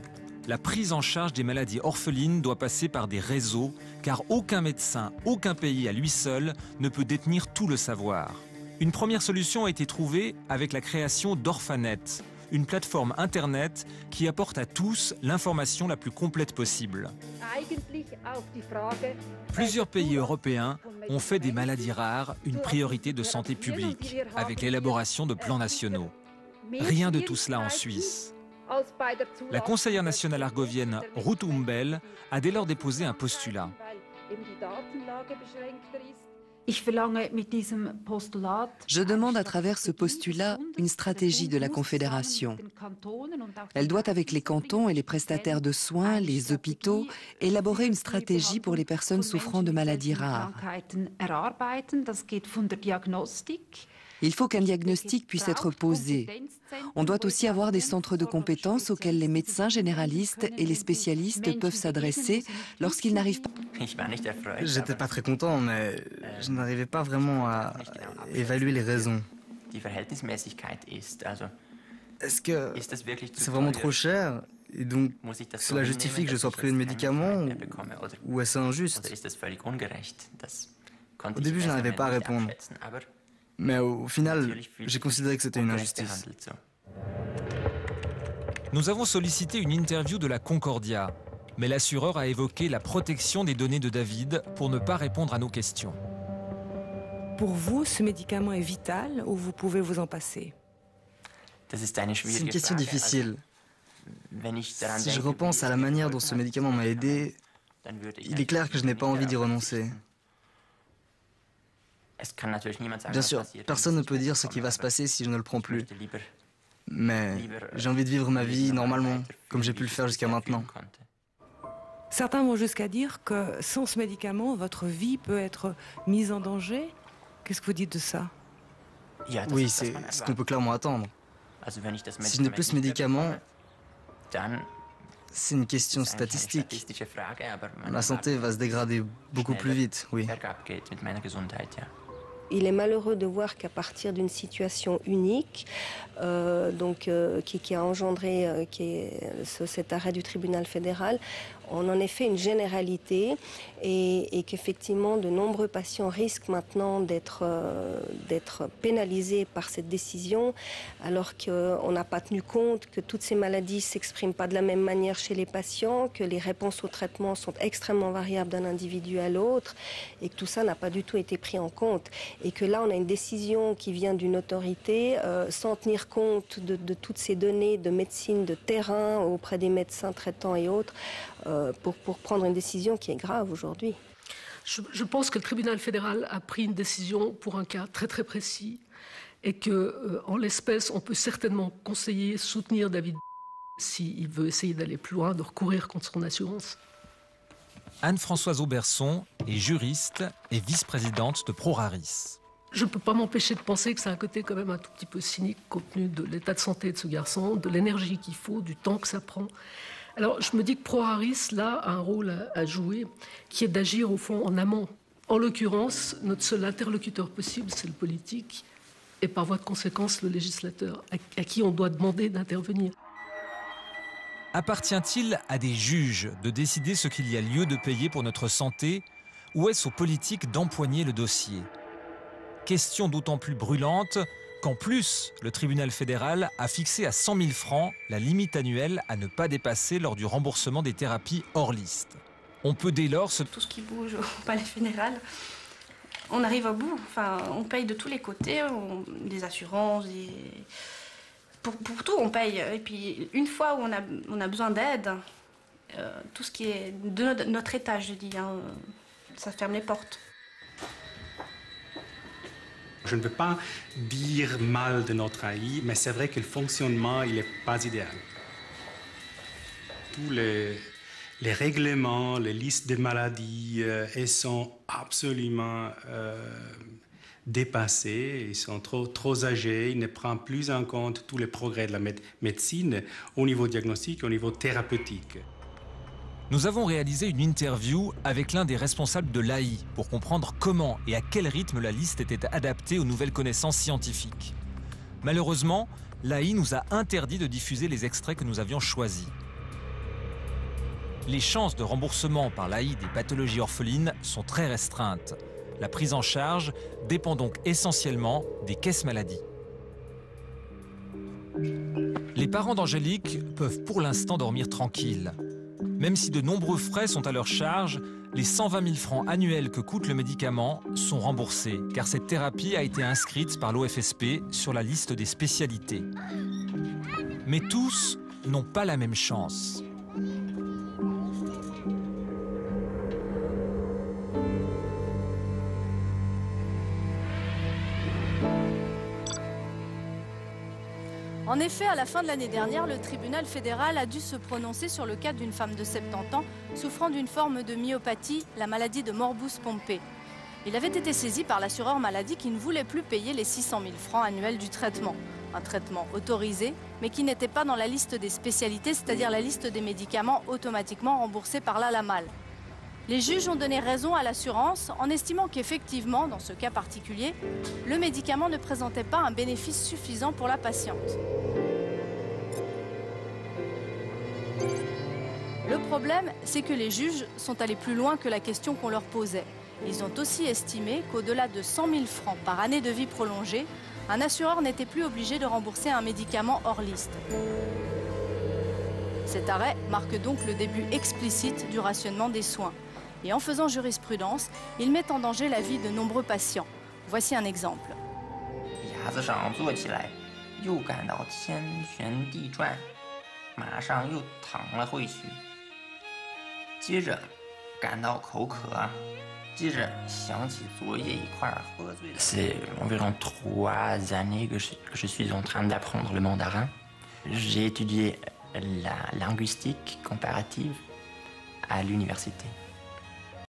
La prise en charge des maladies orphelines doit passer par des réseaux, car aucun médecin, aucun pays à lui seul ne peut détenir tout le savoir. Une première solution a été trouvée avec la création d'Orphanet, une plateforme Internet qui apporte à tous l'information la plus complète possible. Plusieurs pays européens ont fait des maladies rares une priorité de santé publique, avec l'élaboration de plans nationaux. Rien de tout cela en Suisse. La conseillère nationale argovienne Ruth Umbel a dès lors déposé un postulat. Je demande à travers ce postulat une stratégie de la Confédération. Elle doit, avec les cantons et les prestataires de soins, les hôpitaux, élaborer une stratégie pour les personnes souffrant de maladies rares. Il faut qu'un diagnostic puisse être posé. On doit aussi avoir des centres de compétences auxquels les médecins généralistes et les spécialistes peuvent s'adresser lorsqu'ils n'arrivent pas. J'étais pas très content, mais je n'arrivais pas vraiment à évaluer les raisons. Est-ce que c'est vraiment trop cher et donc cela justifie que je sois privé de médicaments ou est-ce injuste? Au début, je n'arrivais pas à répondre. Mais au final, j'ai considéré que c'était une injustice. Nous avons sollicité une interview de la Concordia, mais l'assureur a évoqué la protection des données de David pour ne pas répondre à nos questions. Pour vous, ce médicament est vital ou vous pouvez vous en passer? C'est une question difficile. Si je repense à la manière dont ce médicament m'a aidé, il est clair que je n'ai pas envie d'y renoncer. Bien sûr, personne ne peut dire ce qui va se passer si je ne le prends plus. Mais j'ai envie de vivre ma vie normalement, comme j'ai pu le faire jusqu'à maintenant. Certains vont jusqu'à dire que sans ce médicament, votre vie peut être mise en danger. Qu'est-ce que vous dites de ça? Oui, c'est ce qu'on peut clairement attendre. Si je n'ai plus ce médicament, c'est une question statistique. Ma santé va se dégrader beaucoup plus vite, oui. Il est malheureux de voir qu'à partir d'une situation unique, qui a engendré cet arrêt du tribunal fédéral, on en est fait une généralité et qu'effectivement de nombreux patients risquent maintenant d'être pénalisés par cette décision, alors qu'on n'a pas tenu compte que toutes ces maladies ne s'expriment pas de la même manière chez les patients, que les réponses au traitement sont extrêmement variables d'un individu à l'autre et que tout ça n'a pas du tout été pris en compte. Et que là, on a une décision qui vient d'une autorité sans tenir compte de toutes ces données de médecine de terrain auprès des médecins traitants et autres pour prendre une décision qui est grave aujourd'hui. Je pense que le tribunal fédéral a pris une décision pour un cas très très précis et que, en l'espèce, on peut certainement conseiller, soutenir David s'il veut essayer d'aller plus loin, de recourir contre son assurance. Anne-Françoise Auberson est juriste et vice-présidente de ProRaris. Je ne peux pas m'empêcher de penser que c'est un côté quand même un tout petit peu cynique compte tenu de l'état de santé de ce garçon, de l'énergie qu'il faut, du temps que ça prend. Alors je me dis que ProRaris, là, a un rôle à jouer qui est d'agir au fond en amont. En l'occurrence, notre seul interlocuteur possible, c'est le politique et par voie de conséquence le législateur, à qui on doit demander d'intervenir. Appartient-il à des juges de décider ce qu'il y a lieu de payer pour notre santé ou est-ce aux politiques d'empoigner le dossier? Question d'autant plus brûlante qu'en plus, le tribunal fédéral a fixé à 100 000 francs la limite annuelle à ne pas dépasser lors du remboursement des thérapies hors liste. On peut dès lors se... Tout ce qui bouge au palais fédéral, on arrive au bout. Enfin, on paye de tous les côtés, des assurances, pour tout on paye. Et puis une fois où on a besoin d'aide, tout ce qui est de notre état, je dis, hein, ça ferme les portes. Je ne veux pas dire mal de notre AI, mais c'est vrai que le fonctionnement, il n'est pas idéal. Tous les règlements, les listes des maladies, elles sont absolument dépassés, ils sont trop âgés, ils ne prennent plus en compte tous les progrès de la médecine au niveau diagnostique, au niveau thérapeutique. Nous avons réalisé une interview avec l'un des responsables de l'AI pour comprendre comment et à quel rythme la liste était adaptée aux nouvelles connaissances scientifiques. Malheureusement, l'AI nous a interdit de diffuser les extraits que nous avions choisis. Les chances de remboursement par l'AI des pathologies orphelines sont très restreintes. La prise en charge dépend donc essentiellement des caisses maladies. Les parents d'Angélique peuvent pour l'instant dormir tranquilles. Même si de nombreux frais sont à leur charge, les 120 000 francs annuels que coûte le médicament sont remboursés, car cette thérapie a été inscrite par l'OFSP sur la liste des spécialités. Mais tous n'ont pas la même chance. En effet, à la fin de l'année dernière, le tribunal fédéral a dû se prononcer sur le cas d'une femme de 70 ans souffrant d'une forme de myopathie, la maladie de Morbus-Pompe. Il avait été saisi par l'assureur maladie qui ne voulait plus payer les 600 000 francs annuels du traitement. Un traitement autorisé, mais qui n'était pas dans la liste des spécialités, c'est-à-dire la liste des médicaments automatiquement remboursés par l'ALAMAL. Les juges ont donné raison à l'assurance en estimant qu'effectivement, dans ce cas particulier, le médicament ne présentait pas un bénéfice suffisant pour la patiente. Le problème, c'est que les juges sont allés plus loin que la question qu'on leur posait. Ils ont aussi estimé qu'au-delà de 100 000 francs par année de vie prolongée, un assureur n'était plus obligé de rembourser un médicament hors liste. Cet arrêt marque donc le début explicite du rationnement des soins. Et en faisant jurisprudence, il met en danger la vie de nombreux patients. Voici un exemple. C'est environ 3 années que je suis en train d'apprendre le mandarin. J'ai étudié la linguistique comparative à l'université.